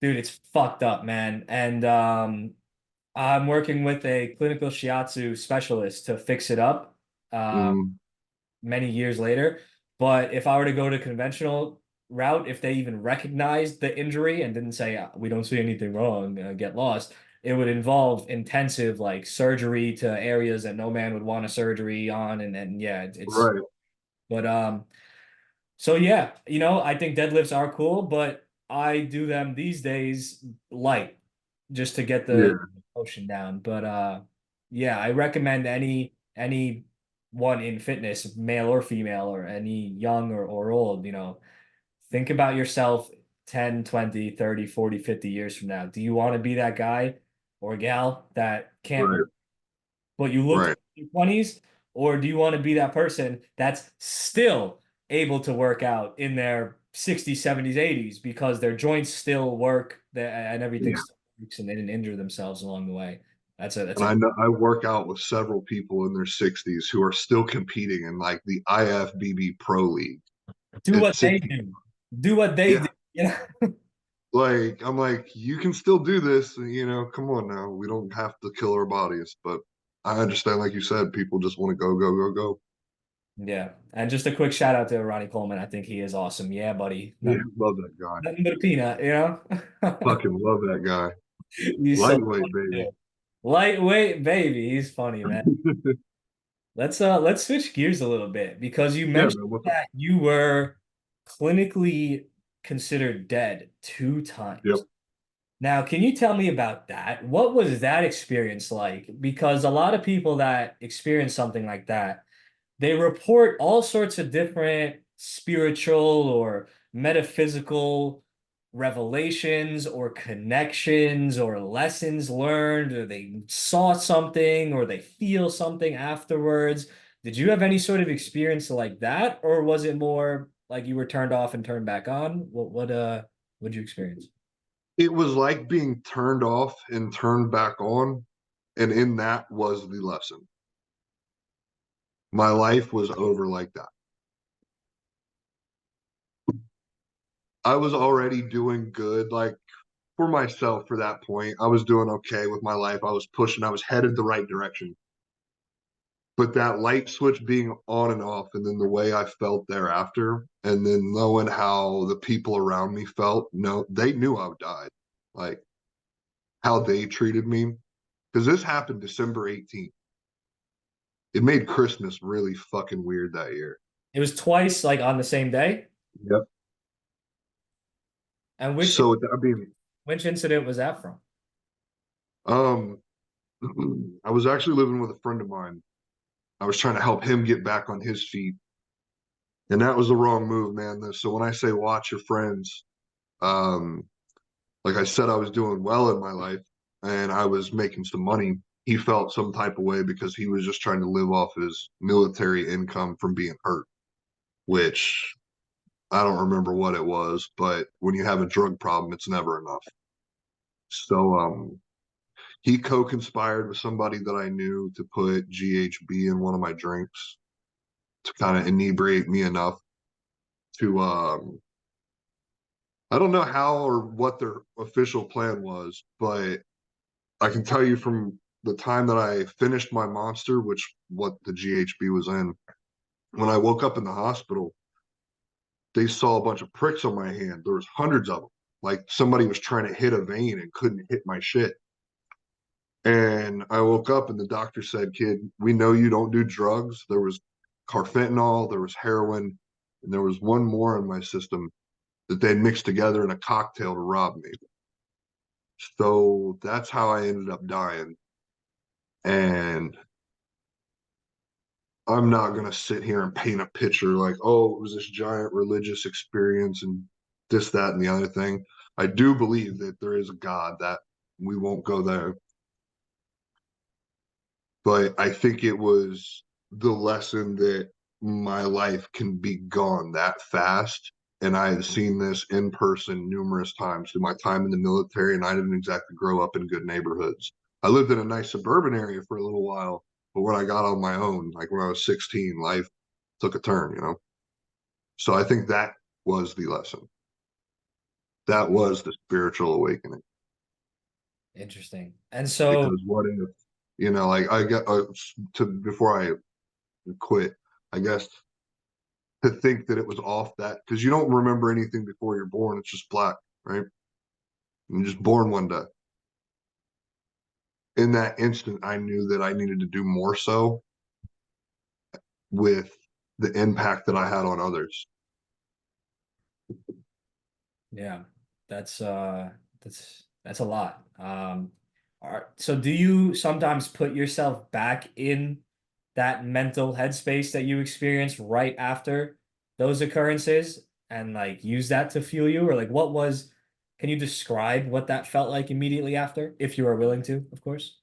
[SPEAKER 1] dude, it's fucked up, man. And I'm working with a clinical shiatsu specialist to fix it up
[SPEAKER 2] Mm,
[SPEAKER 1] many years later. But if I were to go to conventional route, if they even recognized the injury and didn't say, we don't see anything wrong, get lost, it would involve intensive like surgery to areas that no man would want a surgery on. And yeah, it's,
[SPEAKER 2] right.
[SPEAKER 1] but so yeah, I think deadlifts are cool, but I do them these days light just to get the
[SPEAKER 2] Yeah.
[SPEAKER 1] motion down. But yeah, I recommend any one in fitness, male or female, or any young or old, think about yourself 10, 20, 30, 40, 50 years from now. Do you want to be that guy or gal that can't
[SPEAKER 2] Right.
[SPEAKER 1] but you looked
[SPEAKER 2] Right.
[SPEAKER 1] in your 20s, or do you want to be that person that's still able to work out in their 60s, 70s, 80s because their joints still work and everything
[SPEAKER 2] Yeah.
[SPEAKER 1] still works and they didn't injure themselves along the way? That's
[SPEAKER 2] And
[SPEAKER 1] a
[SPEAKER 2] I know I work out with several people in their 60s who are still competing in like the IFBB Pro League
[SPEAKER 1] do
[SPEAKER 2] at
[SPEAKER 1] what they
[SPEAKER 2] 60.
[SPEAKER 1] do. Do what they
[SPEAKER 2] Yeah.
[SPEAKER 1] do. You know?
[SPEAKER 2] Like, I'm like, you can still do this. Come on now. We don't have to kill our bodies. But I understand, like you said, people just want to go, go, go, go.
[SPEAKER 1] Yeah. And just a quick shout out to Ronnie Coleman. I think he is awesome. Yeah, buddy.
[SPEAKER 2] Yeah.
[SPEAKER 1] Nothing,
[SPEAKER 2] Love that guy.
[SPEAKER 1] nothing but a peanut, you know?
[SPEAKER 2] Fucking love that guy.
[SPEAKER 1] He's so
[SPEAKER 2] Lightweight,
[SPEAKER 1] funny
[SPEAKER 2] baby.
[SPEAKER 1] too. Lightweight baby. He's funny, man. Let's switch gears a little bit because you
[SPEAKER 2] Yeah,
[SPEAKER 1] mentioned
[SPEAKER 2] man. What's up?
[SPEAKER 1] that you were clinically considered dead two
[SPEAKER 2] Yep.
[SPEAKER 1] times. Now, can you tell me about that? What was that experience like? Because a lot of people that experience something like that, they report all sorts of different spiritual or metaphysical revelations or connections or lessons learned, or they saw something or they feel something afterwards. Did you have any sort of experience like that, or was it more like you were turned off and turned back on? What'd you experience?
[SPEAKER 2] It was like being turned off and turned back on. And in that was the lesson. My life was over like that. I was already doing good, like for myself for that point. I was doing okay with my life. I was pushing, I was headed the right direction. But that light switch being on and off, and then the way I felt thereafter, and then knowing how the people around me felt, no, they knew I died. Like how they treated me. Because this happened December 18th. It made Christmas really fucking weird that year.
[SPEAKER 1] It was twice, like on the same day.
[SPEAKER 2] Yep.
[SPEAKER 1] And
[SPEAKER 2] So I mean,
[SPEAKER 1] which incident was that from?
[SPEAKER 2] um, I was actually living with a friend of mine. I was trying to help him get back on his feet, and that was the wrong move, man. So when I say watch your friends, um, like I said, I was doing well in my life, and I was making some money. He felt some type of way because he was just trying to live off his military income from being hurt, which I don't remember what it was, but when you have a drug problem, it's never enough. So he co-conspired with somebody that I knew to put GHB in one of my drinks to kind of inebriate me enough to I don't know how or what their official plan was, but I can tell you from the time that I finished my monster, which what the GHB was in, when I woke up in the hospital, they saw a bunch of pricks on my hand. There was hundreds of them. Like somebody was trying to hit a vein and couldn't hit my shit. And I woke up and the doctor said, "Kid, we know you don't do drugs." There was carfentanil, there was heroin, and there was one more in my system that they'd mixed together in a cocktail to rob me. So that's how I ended up dying. And I'm not going to sit here and paint a picture like, oh, it was this giant religious experience and this, that, and the other thing. I do believe that there is a God, that we won't go there. But I think it was the lesson that my life can be gone that fast. And I had seen this in person numerous times through my time in the military, and I didn't exactly grow up in good neighborhoods. I lived in a nice suburban area for a little while, but when I got on my own, like when I was 16, life took a turn, you know? So I think that was the lesson. That was the spiritual awakening.
[SPEAKER 1] Interesting. And so,
[SPEAKER 2] Because what if, like I got to before I quit, I guess to think that it was off that because you don't remember anything before you're born. It's just black, right? You're just born one day. In that instant, I knew that I needed to do more so with the impact that I had on others.
[SPEAKER 1] yeah, that's that's a lot. So do you sometimes put yourself back in that mental headspace that you experienced right after those occurrences and like use that to fuel you? Or like can you describe what that felt like immediately after, if you are willing to, of course?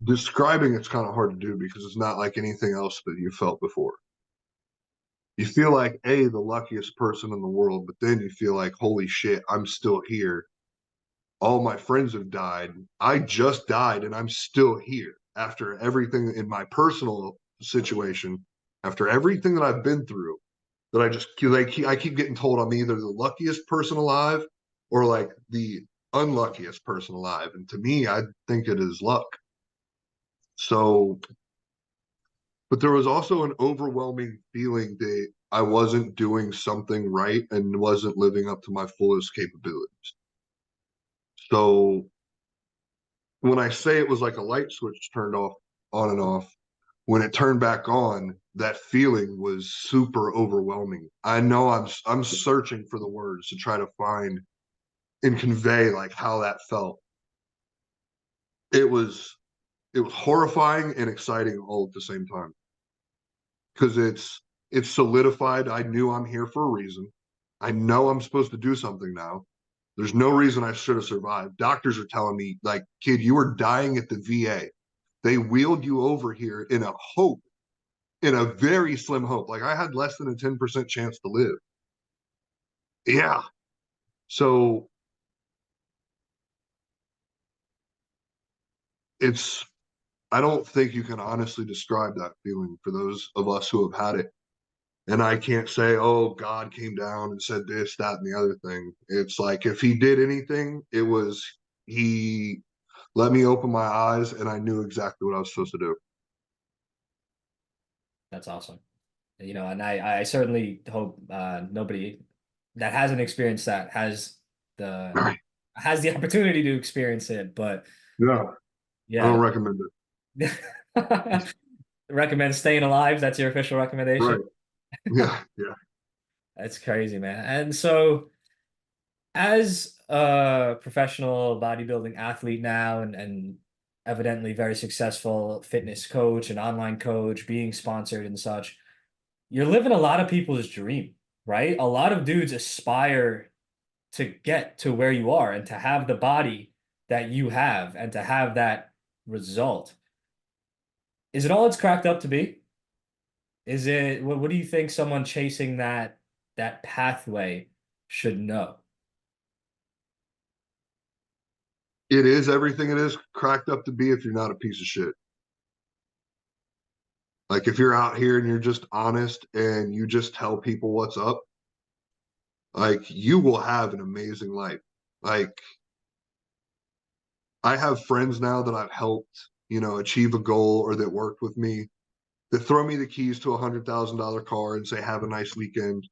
[SPEAKER 2] Describing it's kind of hard to do because it's not like anything else that you felt before. You feel like the luckiest person in the world, but then you feel like, holy shit, I'm still here. All my friends have died. I just died and I'm still here after everything in my personal situation, after everything that I've been through, that I keep getting told I'm either the luckiest person alive or like the unluckiest person alive. And to me, I think it is luck. So, but there was also an overwhelming feeling that I wasn't doing something right and wasn't living up to my fullest capabilities. So when I say it was like a light switch turned off on and off, when it turned back on, that feeling was super overwhelming. I know I'm searching for the words to try to find and convey like how that felt. It was it was horrifying and exciting all at the same time because it's solidified. I knew I'm here for a reason. I know I'm supposed to do something now. There's no reason I should have survived. Doctors are telling me, like, kid, you were dying at the VA. They wheeled you over here in a hope, in a very slim hope. Like I had less than a 10% chance to live. Yeah. So it's, I don't think you can honestly describe that feeling for those of us who have had it. And I can't say, oh, God came down and said this, that, and the other thing. It's like if he did anything, it was he let me open my eyes and I knew exactly what I was supposed to do.
[SPEAKER 1] That's awesome. And I certainly hope nobody that hasn't experienced that the
[SPEAKER 2] Right.
[SPEAKER 1] has the opportunity to experience it. But
[SPEAKER 2] Yeah. I
[SPEAKER 1] yeah,
[SPEAKER 2] don't recommend it.
[SPEAKER 1] recommend staying alive. That's your official recommendation.
[SPEAKER 2] Right. Yeah. Yeah.
[SPEAKER 1] That's crazy, man. And so, as a professional bodybuilding athlete now, and evidently very successful fitness coach and online coach, being sponsored and such, you're living a lot of people's dream, right? A lot of dudes aspire to get to where you are and to have the body that you have and to have that result. Is it all it's cracked up to be? Is it what do you think someone chasing that pathway should know?
[SPEAKER 2] It is everything it is cracked up to be if you're not a piece of shit. Like if you're out here and you're just honest and you just tell people what's up, like you will have an amazing life. Like I have friends now that I've helped, achieve a goal or that worked with me that throw me the keys to $100,000 car and say, have a nice weekend.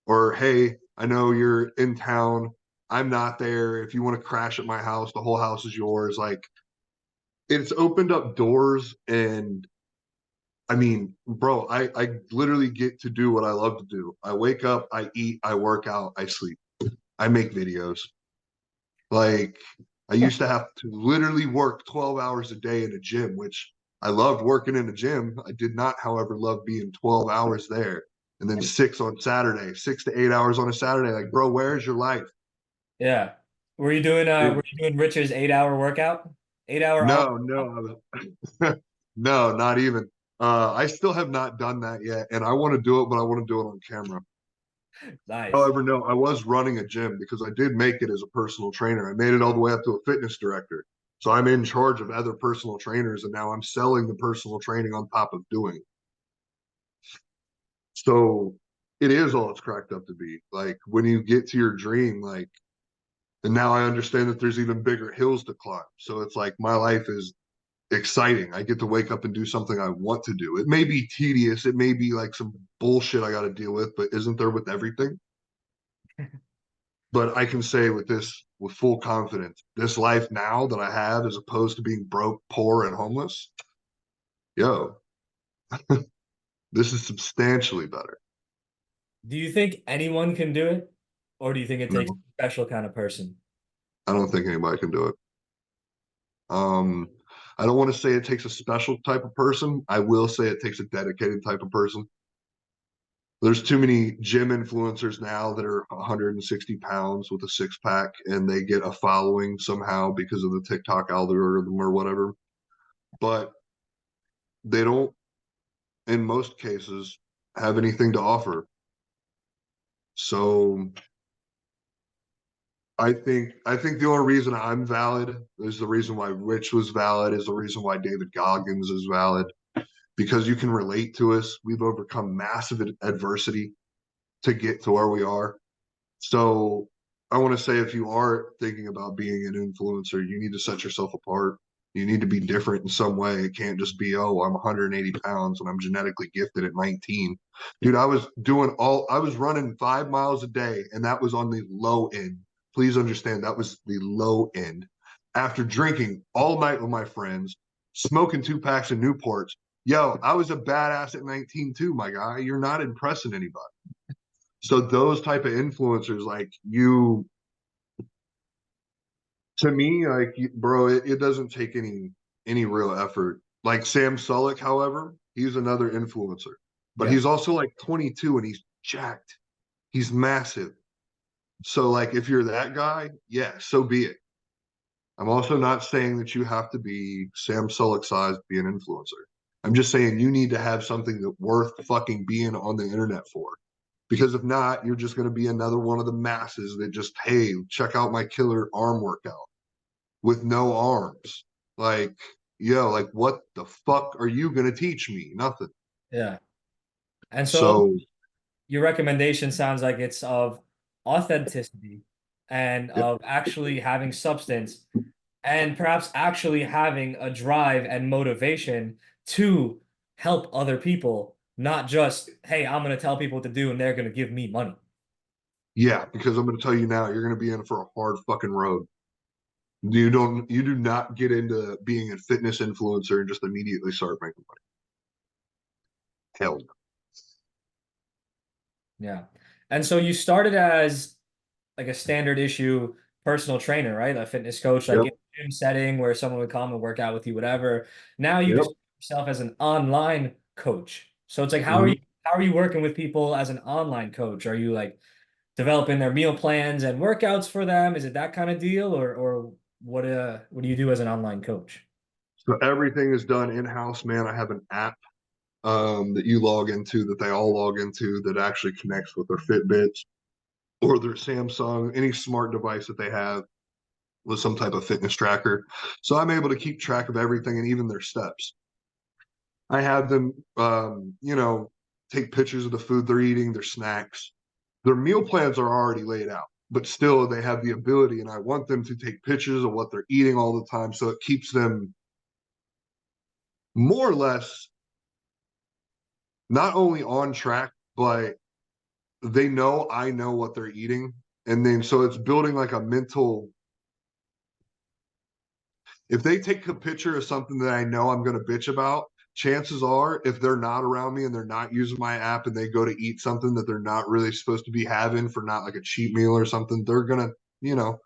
[SPEAKER 2] Or, hey, I know you're in town. I'm not there. If you want to crash at my house, the whole house is yours. Like it's opened up doors. And I mean, bro, I literally get to do what I love to do. I wake up, I eat, I work out, I sleep, I make videos. Like I used to have to literally work 12 hours a day in a gym, which I loved working in a gym. I did not, however, love being 12 hours there and then six on Saturday, 6 to 8 hours on a Saturday. Like, bro, where's your life?
[SPEAKER 1] Yeah. Were you doing Rich's 8 hour workout? 8 hour arm
[SPEAKER 2] No,
[SPEAKER 1] workout?
[SPEAKER 2] no, no, not even. I still have not done that yet, and I want to do it, but I want to do it on camera.
[SPEAKER 1] Nice.
[SPEAKER 2] However, no, I was running a gym because I did make it as a personal trainer. I made it all the way up to a fitness director. So I'm in charge of other personal trainers, and now I'm selling the personal training on top of doing it. So it is all it's cracked up to be. Like when you get to your dream, like, and now I understand that there's even bigger hills to climb. So it's like my life is exciting. I get to wake up and do something I want to do. It may be tedious, it may be like some bullshit I got to deal with, but isn't there with everything? But I can say with this with full confidence, this life now that I have, as opposed to being broke, poor, and homeless, yo, this is substantially better.
[SPEAKER 1] Do you think anyone can do it? Or do you think it takes
[SPEAKER 2] No,
[SPEAKER 1] a special kind of person?
[SPEAKER 2] I don't think anybody can do it. Um, I don't want to say it takes a special type of person. I will say it takes a dedicated type of person. There's too many gym influencers now that are 160 pounds with a six pack and they get a following somehow because of the TikTok algorithm or whatever. But they don't, in most cases, have anything to offer. So I think the only reason I'm valid is the reason why Rich was valid, is the reason why David Goggins is valid, because you can relate to us. We've overcome massive adversity to get to where we are. So I want to say if you are thinking about being an influencer, you need to set yourself apart. You need to be different in some way. It can't just be, oh, I'm 180 pounds and I'm genetically gifted at 19. Dude, I was running 5 miles a day and that was on the low end. Please understand that was the low end. After drinking all night with my friends, smoking 2 packs of Newports, yo, I was a badass at 19 too, my guy. You're not impressing anybody. So those type of influencers, like you, to me, like bro, it doesn't take any real effort. Like Sam Sulek, however, he's another influencer, but
[SPEAKER 1] Yeah.
[SPEAKER 2] he's also like 22 and he's jacked. He's massive. So like if you're that guy, yeah, so be it. I'm also not saying that you have to be Sam Sulek size to be an influencer. I'm just saying you need to have something that worth fucking being on the internet for. Because if not, you're just going to be another one of the masses that just, hey, check out my killer arm workout with no arms. Like, yo, like what the fuck are you going to teach me? Nothing.
[SPEAKER 1] Yeah. And so
[SPEAKER 2] So,
[SPEAKER 1] your recommendation sounds like it's of authenticity and
[SPEAKER 2] yeah,
[SPEAKER 1] of actually having substance and perhaps actually having a drive and motivation to help other people, not just, hey, I'm going to tell people what to do and they're going to give me money.
[SPEAKER 2] yeah, because I'm going to tell you now, you're going to be in for a hard fucking road. You do not get into being a fitness influencer and just immediately start making money. Hell no.
[SPEAKER 1] Yeah. And so you started as like a standard issue personal trainer, right? A fitness coach, like
[SPEAKER 2] Yep.
[SPEAKER 1] in a gym setting where someone would come and work out with you, whatever. Now you
[SPEAKER 2] Yep.
[SPEAKER 1] just yourself as an online coach. So it's like,
[SPEAKER 2] Mhm.
[SPEAKER 1] how are you working with people as an online coach? Are you like developing their meal plans and workouts for them? Is it that kind of deal, or what do you do as an online coach?
[SPEAKER 2] So everything is done in house, man. I have an app. that you log into, that they all log into, that actually connects with their Fitbits or their Samsung, any smart device that they have with some type of fitness tracker. So I'm able to keep track of everything and even their steps. I have them, take pictures of the food they're eating, their snacks. Their meal plans are already laid out, but still they have the ability, and I want them to take pictures of what they're eating all the time. So it keeps them more or less not only on track, but they know I know what they're eating. And then so it's building like a mental, if they take a picture of something that I know I'm going to bitch about, chances are if they're not around me and they're not using my app and they go to eat something that they're not really supposed to be having for not like a cheap meal or something, they're going to,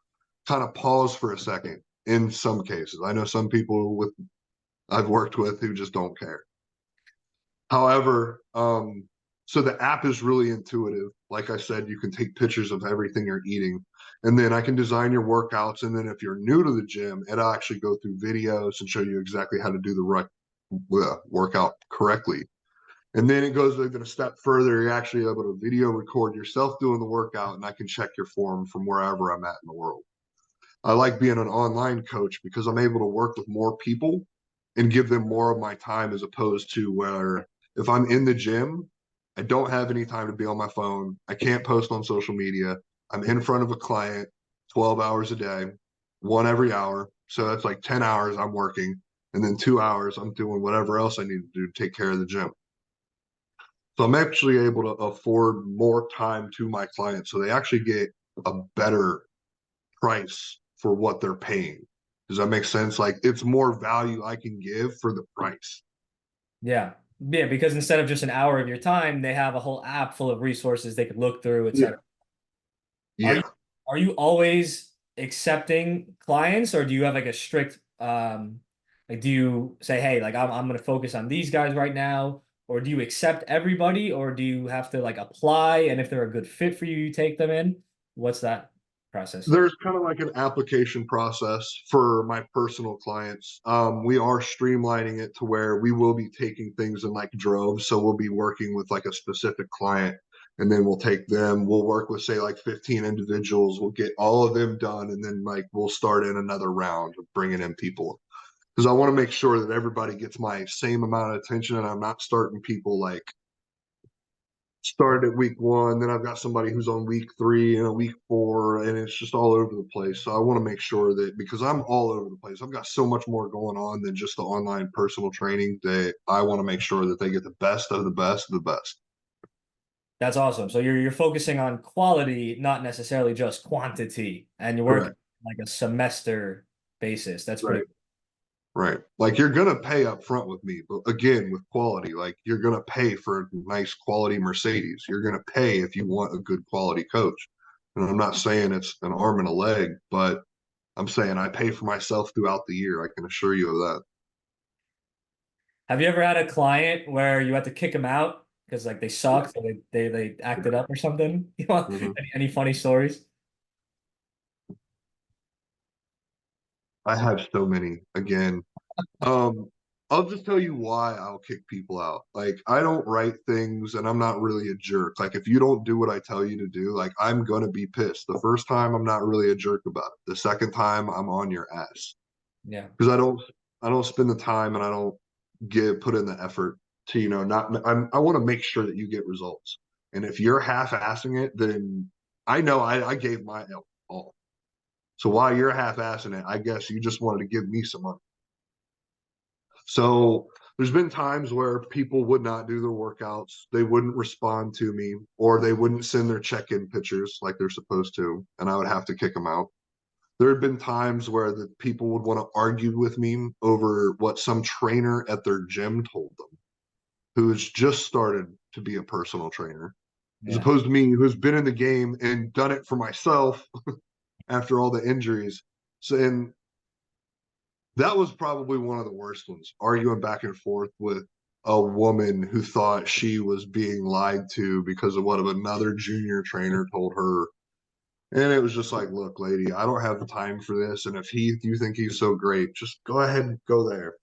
[SPEAKER 2] kind of pause for a second in some cases. I know some people with I've worked with who just don't care. However, so the app is really intuitive. Like I said, you can take pictures of everything you're eating, and then I can design your workouts. And then if you're new to the gym, it'll actually go through videos and show you exactly how to do the right workout correctly. And then it goes even a step further. You're actually able to video record yourself doing the workout, and I can check your form from wherever I'm at in the world. I like being an online coach because I'm able to work with more people and give them more of my time as opposed to where if I'm in the gym, I don't have any time to be on my phone. I can't post on social media. I'm in front of a client 12 hours a day, one every hour. So that's like 10 hours I'm working. And then 2 hours I'm doing whatever else I need to do to take care of the gym. So I'm actually able to afford more time to my clients. So they actually get a better price for what they're paying. Does that make sense? Like it's more value I can give for the price.
[SPEAKER 1] Yeah. Yeah, because instead of just an hour of your time, they have a whole app full of resources they could look through,
[SPEAKER 2] Yeah.
[SPEAKER 1] etc. Are you
[SPEAKER 2] Yeah.
[SPEAKER 1] are you always accepting clients, or do you have like a strict like do you say, hey, like I'm gonna focus on these guys right now, or do you accept everybody, or do you have to like apply and if they're a good fit for you, you take them in? What's that process like?
[SPEAKER 2] There's kind of like an application process for my personal clients. We are streamlining it to where we will be taking things in like droves. So we'll be working with like a specific client and then we'll take them. We'll work with, say, like 15 individuals. We'll get all of them done. And then like we'll start in another round of bringing in people because I want to make sure that everybody gets my same amount of attention and I'm not starting people like started at week one, then I've got somebody who's on week three and a week four, and it's just all over the place. So I want to make sure that because I'm all over the place, I've got so much more going on than just the online personal training that I want to make sure that they get the best of the best of the best.
[SPEAKER 1] That's awesome. So you're focusing on quality, not necessarily just quantity, and you work
[SPEAKER 2] Correct.
[SPEAKER 1] like a semester basis. That's pretty.
[SPEAKER 2] Right. Right. Like you're gonna pay up front with me, but again, with quality, like you're gonna pay for a nice quality Mercedes. You're gonna pay if you want a good quality coach. And I'm not saying it's an arm and a leg, but I'm saying I pay for myself throughout the year. I can assure you of that.
[SPEAKER 1] Have you ever had a client where you had to kick them out because like they sucked or they acted up or something? You know,
[SPEAKER 2] Mhm.
[SPEAKER 1] any funny stories?
[SPEAKER 2] I have so many. Again, um, I'll just tell you why I'll kick people out. Like I don't write things, and I'm not really a jerk. Like if you don't do what I tell you to do, like I'm gonna be pissed. The first time, I'm not really a jerk about it. The second time, I'm on your ass
[SPEAKER 1] Yeah.
[SPEAKER 2] because I don't spend the time and I don't put in the effort to not. I want to make sure that you get results. And if you're half-assing it, then I know I gave my all. So while you're half-assing it, I guess you just wanted to give me some money. So there's been times where people would not do their workouts, they wouldn't respond to me, or they wouldn't send their check-in pictures like they're supposed to, and I would have to kick them out. There had been times where the people would want to argue with me over what some trainer at their gym told them, who's just started to be a personal trainer, as
[SPEAKER 1] Yeah.
[SPEAKER 2] opposed to me, who's been in the game and done it for myself after all the injuries. So, and that was probably one of the worst ones, arguing back and forth with a woman who thought she was being lied to because of what another junior trainer told her. And it was just like, look, lady, I don't have the time for this. And if you think he's so great, just go ahead and go there.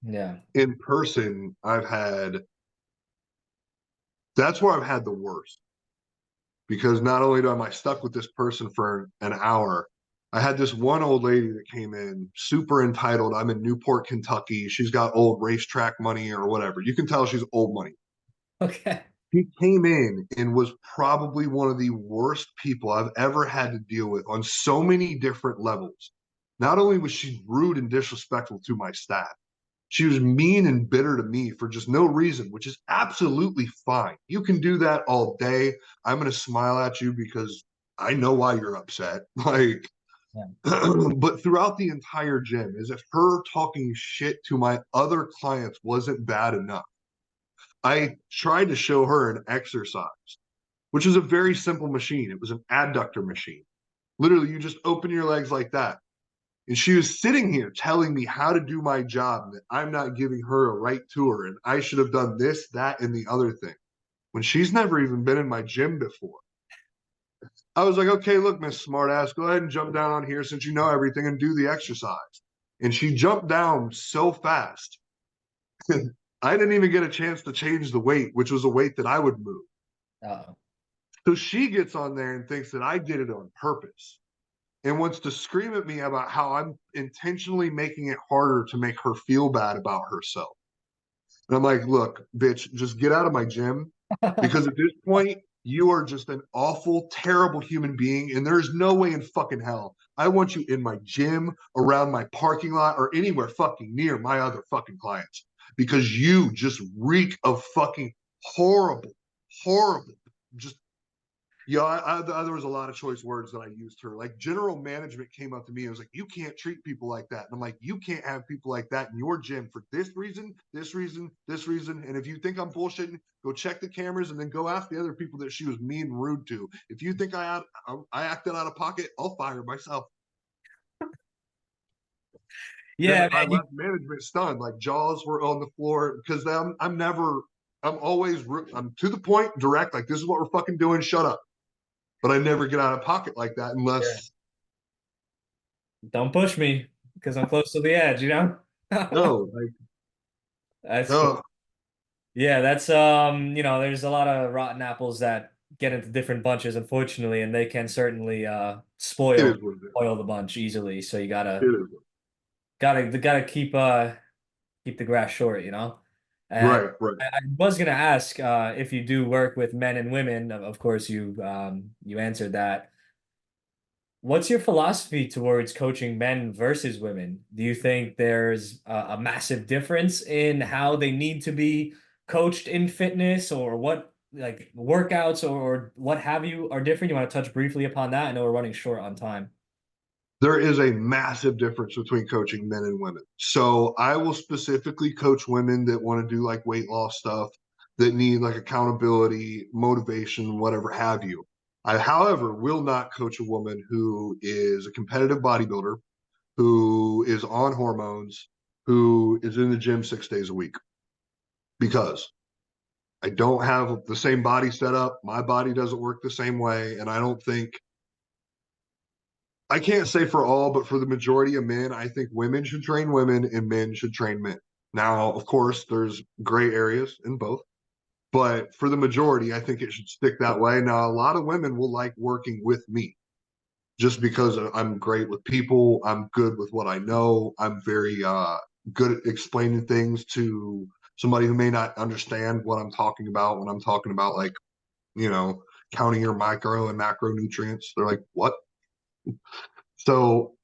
[SPEAKER 1] Yeah.
[SPEAKER 2] In person, that's where I've had the worst because not only am I stuck with this person for an hour, I had this one old lady that came in super entitled. I'm in Newport, Kentucky. She's got old racetrack money or whatever. You can tell she's old money.
[SPEAKER 1] Okay.
[SPEAKER 2] He came in and was probably one of the worst people I've ever had to deal with on so many different levels. Not only was she rude and disrespectful to my staff, she was mean and bitter to me for just no reason, which is absolutely fine. You can do that all day. I'm going to smile at you because I know why you're upset. Like,
[SPEAKER 1] Yeah.
[SPEAKER 2] but throughout the entire gym, as if her talking shit to my other clients wasn't bad enough. I tried to show her an exercise, which is a very simple machine. It was an adductor machine. Literally, you just open your legs like that. And she was sitting here telling me how to do my job and that I'm not giving her a right tour and I should have done this, that, and the other thing when she's never even been in my gym before. I was like, okay, look, Miss Smartass, go ahead and jump down on here since you know everything and do the exercise. And she jumped down so fast. I didn't even get a chance to change the weight, which was a weight that I would move.
[SPEAKER 1] Uh-oh.
[SPEAKER 2] So she gets on there and thinks that I did it on purpose and wants to scream at me about how I'm intentionally making it harder to make her feel bad about herself. And I'm like, look, bitch, just get out of my gym because at this point, you are just an awful, terrible human being. And there's no way in fucking hell I want you in my gym, around my parking lot, or anywhere fucking near my other fucking clients because you just reek of fucking horrible, horrible, just yeah, there was a lot of choice words that I used her. Like general management came up to me and was like, "You can't treat people like that." And I'm like, "You can't have people like that in your gym for this reason, this reason, this reason." And if you think I'm bullshitting, go check the cameras and then go ask the other people that she was mean and rude to. If you think I acted out of pocket, I'll fire myself.
[SPEAKER 1] Yeah,
[SPEAKER 2] And
[SPEAKER 1] man.
[SPEAKER 2] I left management stunned, like jaws were on the floor because I'm never. I'm always I'm to the point, direct. Like this is what we're fucking doing. Shut up. But I never get out of pocket like that
[SPEAKER 1] Yeah.
[SPEAKER 2] unless
[SPEAKER 1] Don't push me because I'm close to the edge, you know?
[SPEAKER 2] no, like
[SPEAKER 1] That's cool.
[SPEAKER 2] oh,
[SPEAKER 1] Yeah, that's there's a lot of rotten apples that get into different bunches, unfortunately, and they can certainly
[SPEAKER 2] it
[SPEAKER 1] spoil
[SPEAKER 2] is what it is.
[SPEAKER 1] spoil the bunch easily. So you
[SPEAKER 2] It
[SPEAKER 1] gotta
[SPEAKER 2] is
[SPEAKER 1] gotta keep the grass short, you know? And
[SPEAKER 2] right, right.
[SPEAKER 1] I was gonna ask if you do work with men and women. Of course, you answered that. What's your philosophy towards coaching men versus women? Do you think there's a massive difference in how they need to be coached in fitness or what like workouts or what have you are different? You want to touch briefly upon that? I know we're running short on time.
[SPEAKER 2] There is a massive difference between coaching men and women. So I will specifically coach women that want to do like weight loss stuff, that need like accountability, motivation, whatever have you. I, however, will not coach a woman who is a competitive bodybuilder, who is on hormones, who is in the gym 6 days a week because I don't have the same body setup. My body doesn't work the same way. And I don't think, I can't say for all, but for the majority of men, I think women should train women and men should train men. Now, of course, there's gray areas in both, but for the majority, I think it should stick that way. Now, a lot of women will like working with me just because I'm great with people. I'm good with what I know. I'm very good at explaining things to somebody who may not understand what I'm talking about when I'm talking about like you know, counting your micro and macronutrients. They're like, what? So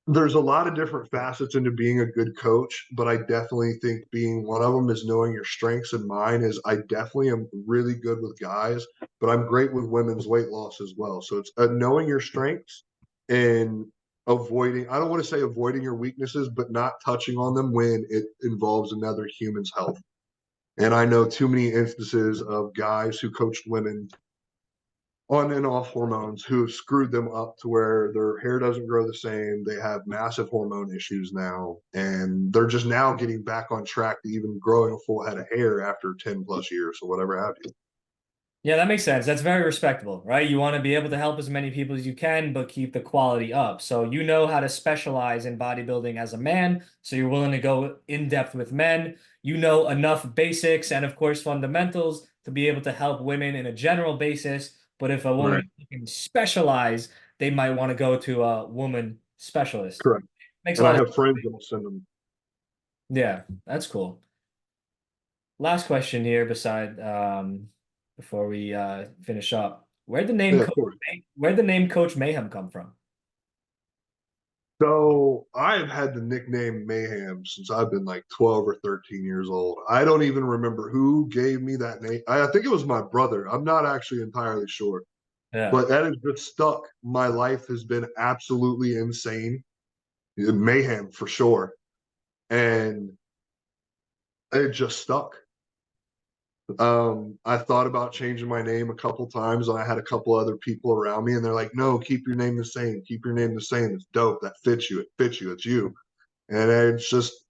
[SPEAKER 2] there's a lot of different facets into being a good coach, but I definitely think being one of them is knowing your strengths, and mine is I definitely am really good with guys, but I'm great with women's weight loss as well. So it's knowing your strengths and avoiding, I don't want to say avoiding your weaknesses, but not touching on them when it involves another human's health. And I know too many instances of guys who coached women on and off hormones who have screwed them up to where their hair doesn't grow the same. They have massive hormone issues now, and they're just now getting back on track to even growing a full head of hair after 10 plus years or whatever have you.
[SPEAKER 1] Yeah, that makes sense. That's very respectable, right? You want to be able to help as many people as you can, but keep the quality up. So you know how to specialize in bodybuilding as a man, so you're willing to go in depth with men. You know enough basics and, of course, fundamentals to be able to help women in a general basis. But if a woman
[SPEAKER 2] Right.
[SPEAKER 1] is looking to specialize, they might want to go to a woman specialist.
[SPEAKER 2] Correct.
[SPEAKER 1] Makes a
[SPEAKER 2] And I
[SPEAKER 1] lot of
[SPEAKER 2] have friends
[SPEAKER 1] sense.
[SPEAKER 2] that'll send them.
[SPEAKER 1] Yeah, that's cool. Last question here, before we finish up.
[SPEAKER 2] Yeah, of course.
[SPEAKER 1] Where'd the name Coach Mayhem come from?
[SPEAKER 2] So I've had the nickname Mayhem since I've been like 12 or 13 years old. I don't even remember who gave me that name. I think it was my brother. I'm not actually entirely sure,
[SPEAKER 1] Yeah,
[SPEAKER 2] but that has just stuck. My life has been absolutely insane. Mayhem for sure. And it just stuck. I thought about changing my name a couple times, and I had a couple other people around me, and they're like, "No, keep your name the same. Keep your name the same. It's dope. That fits you. It fits you. It's you." And it's just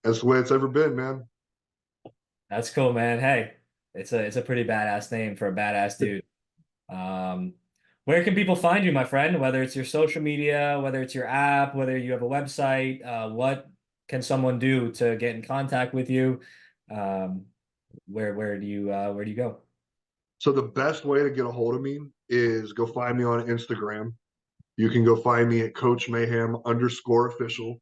[SPEAKER 2] that's the way it's ever been, man.
[SPEAKER 1] that's cool, man. Hey, it's a pretty badass name for a badass dude. Um, where can people find you, my friend? Whether it's your social media, whether it's your app, whether you have a website, what can someone do to get in contact with you? Um, where do you go?
[SPEAKER 2] So the best way to get a hold of me is go find me on Instagram. You can go find me at Coach Mayhem underscore official.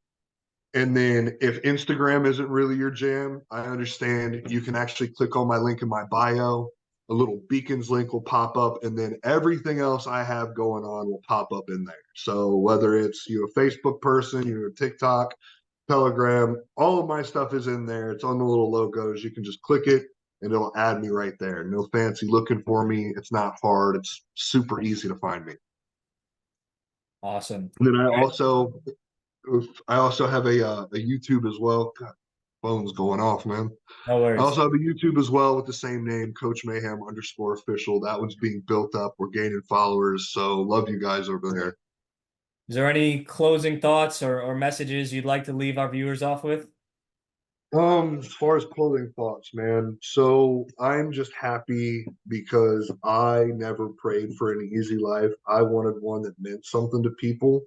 [SPEAKER 2] And then if Instagram isn't really your jam, I understand you can actually click on my link in my bio. A little beacons link will pop up, and then everything else I have going on will pop up in there. So whether it's you're a Facebook person, you're a TikTok, Telegram, all of my stuff is in there. It's on the little logos. You can just click it and it'll add me right there. No fancy looking for me. It's not hard. It's super easy to find me.
[SPEAKER 1] Awesome.
[SPEAKER 2] And then
[SPEAKER 1] All right,
[SPEAKER 2] I also have a YouTube as well. God, phone's going off, man.
[SPEAKER 1] no
[SPEAKER 2] I
[SPEAKER 1] worries.
[SPEAKER 2] also have a YouTube as well with the same name, Coach Mayhem underscore official. That one's being built up. We're gaining followers. So love you guys over there.
[SPEAKER 1] Is there any closing thoughts or messages you'd like to leave our viewers off with?
[SPEAKER 2] As far as clothing thoughts, man. So I'm just happy because I never prayed for an easy life. I wanted one that meant something to people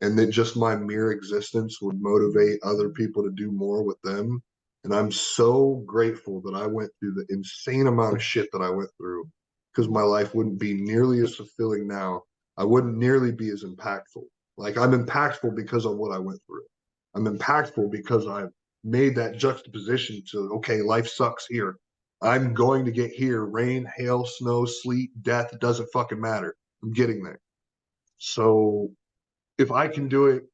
[SPEAKER 2] and that just my mere existence would motivate other people to do more with them. And I'm so grateful that I went through the insane amount of shit that I went through because my life wouldn't be nearly as fulfilling now. I wouldn't nearly be as impactful. Like I'm impactful because of what I went through. I'm impactful because I've made that juxtaposition to okay, life sucks here. I'm going to get here. Rain, hail, snow, sleet, death, it doesn't fucking matter. I'm getting there. So if I can do it,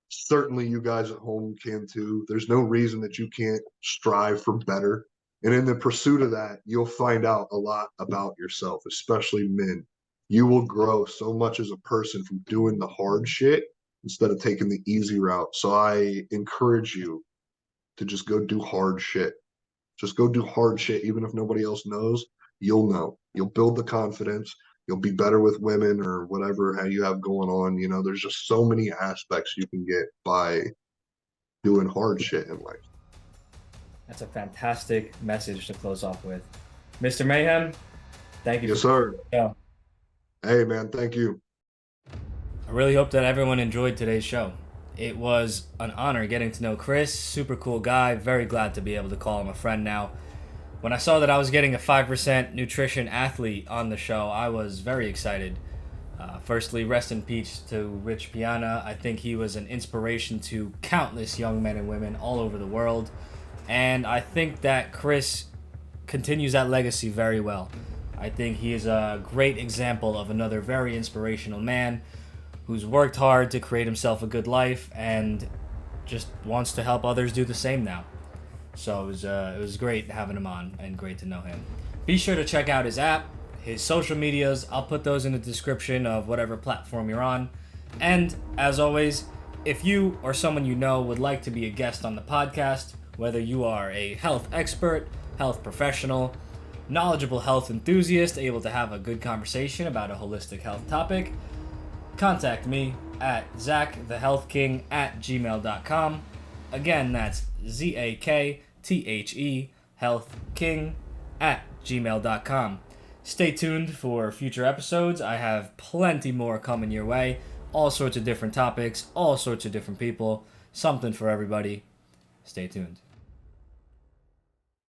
[SPEAKER 2] certainly you guys at home can too. There's no reason that you can't strive for better. And in the pursuit of that, you'll find out a lot about yourself, especially men. You will grow so much as a person from doing the hard shit instead of taking the easy route. So I encourage you to just go do hard shit. Just go do hard shit, even if nobody else knows. You'll know. You'll build the confidence. You'll be better with women or whatever how you have going on. You know, there's just so many aspects you can get by doing hard shit in life.
[SPEAKER 1] That's a fantastic message to close off with. Mr. Mayhem, thank you for
[SPEAKER 2] Yes,
[SPEAKER 1] coming
[SPEAKER 2] sir.
[SPEAKER 1] on the show.
[SPEAKER 2] Hey, man. Thank you.
[SPEAKER 1] I really hope that everyone enjoyed today's show. It was an honor getting to know Chris. Super cool guy. Very glad to be able to call him a friend now. When I saw that I was getting a 5% nutrition athlete on the show, I was very excited. Firstly, rest in peace to Rich Piana. I think he was an inspiration to countless young men and women all over the world. And I think that Chris continues that legacy very well. I think he is a great example of another very inspirational man who's worked hard to create himself a good life and just wants to help others do the same now. So it was great having him on and great to know him. Be sure to check out his app, his social medias. I'll put those in the description of whatever platform you're on. And as always, if you or someone you know would like to be a guest on the podcast, whether you are a health expert, health professional, knowledgeable health enthusiast able to have a good conversation about a holistic health topic, contact me at zachthehealthking@gmail.com. Again, that's ZAKTHE healthking@gmail.com. Stay tuned for future episodes. I have plenty more coming your way. All sorts of different topics, all sorts of different people, something for everybody. Stay tuned.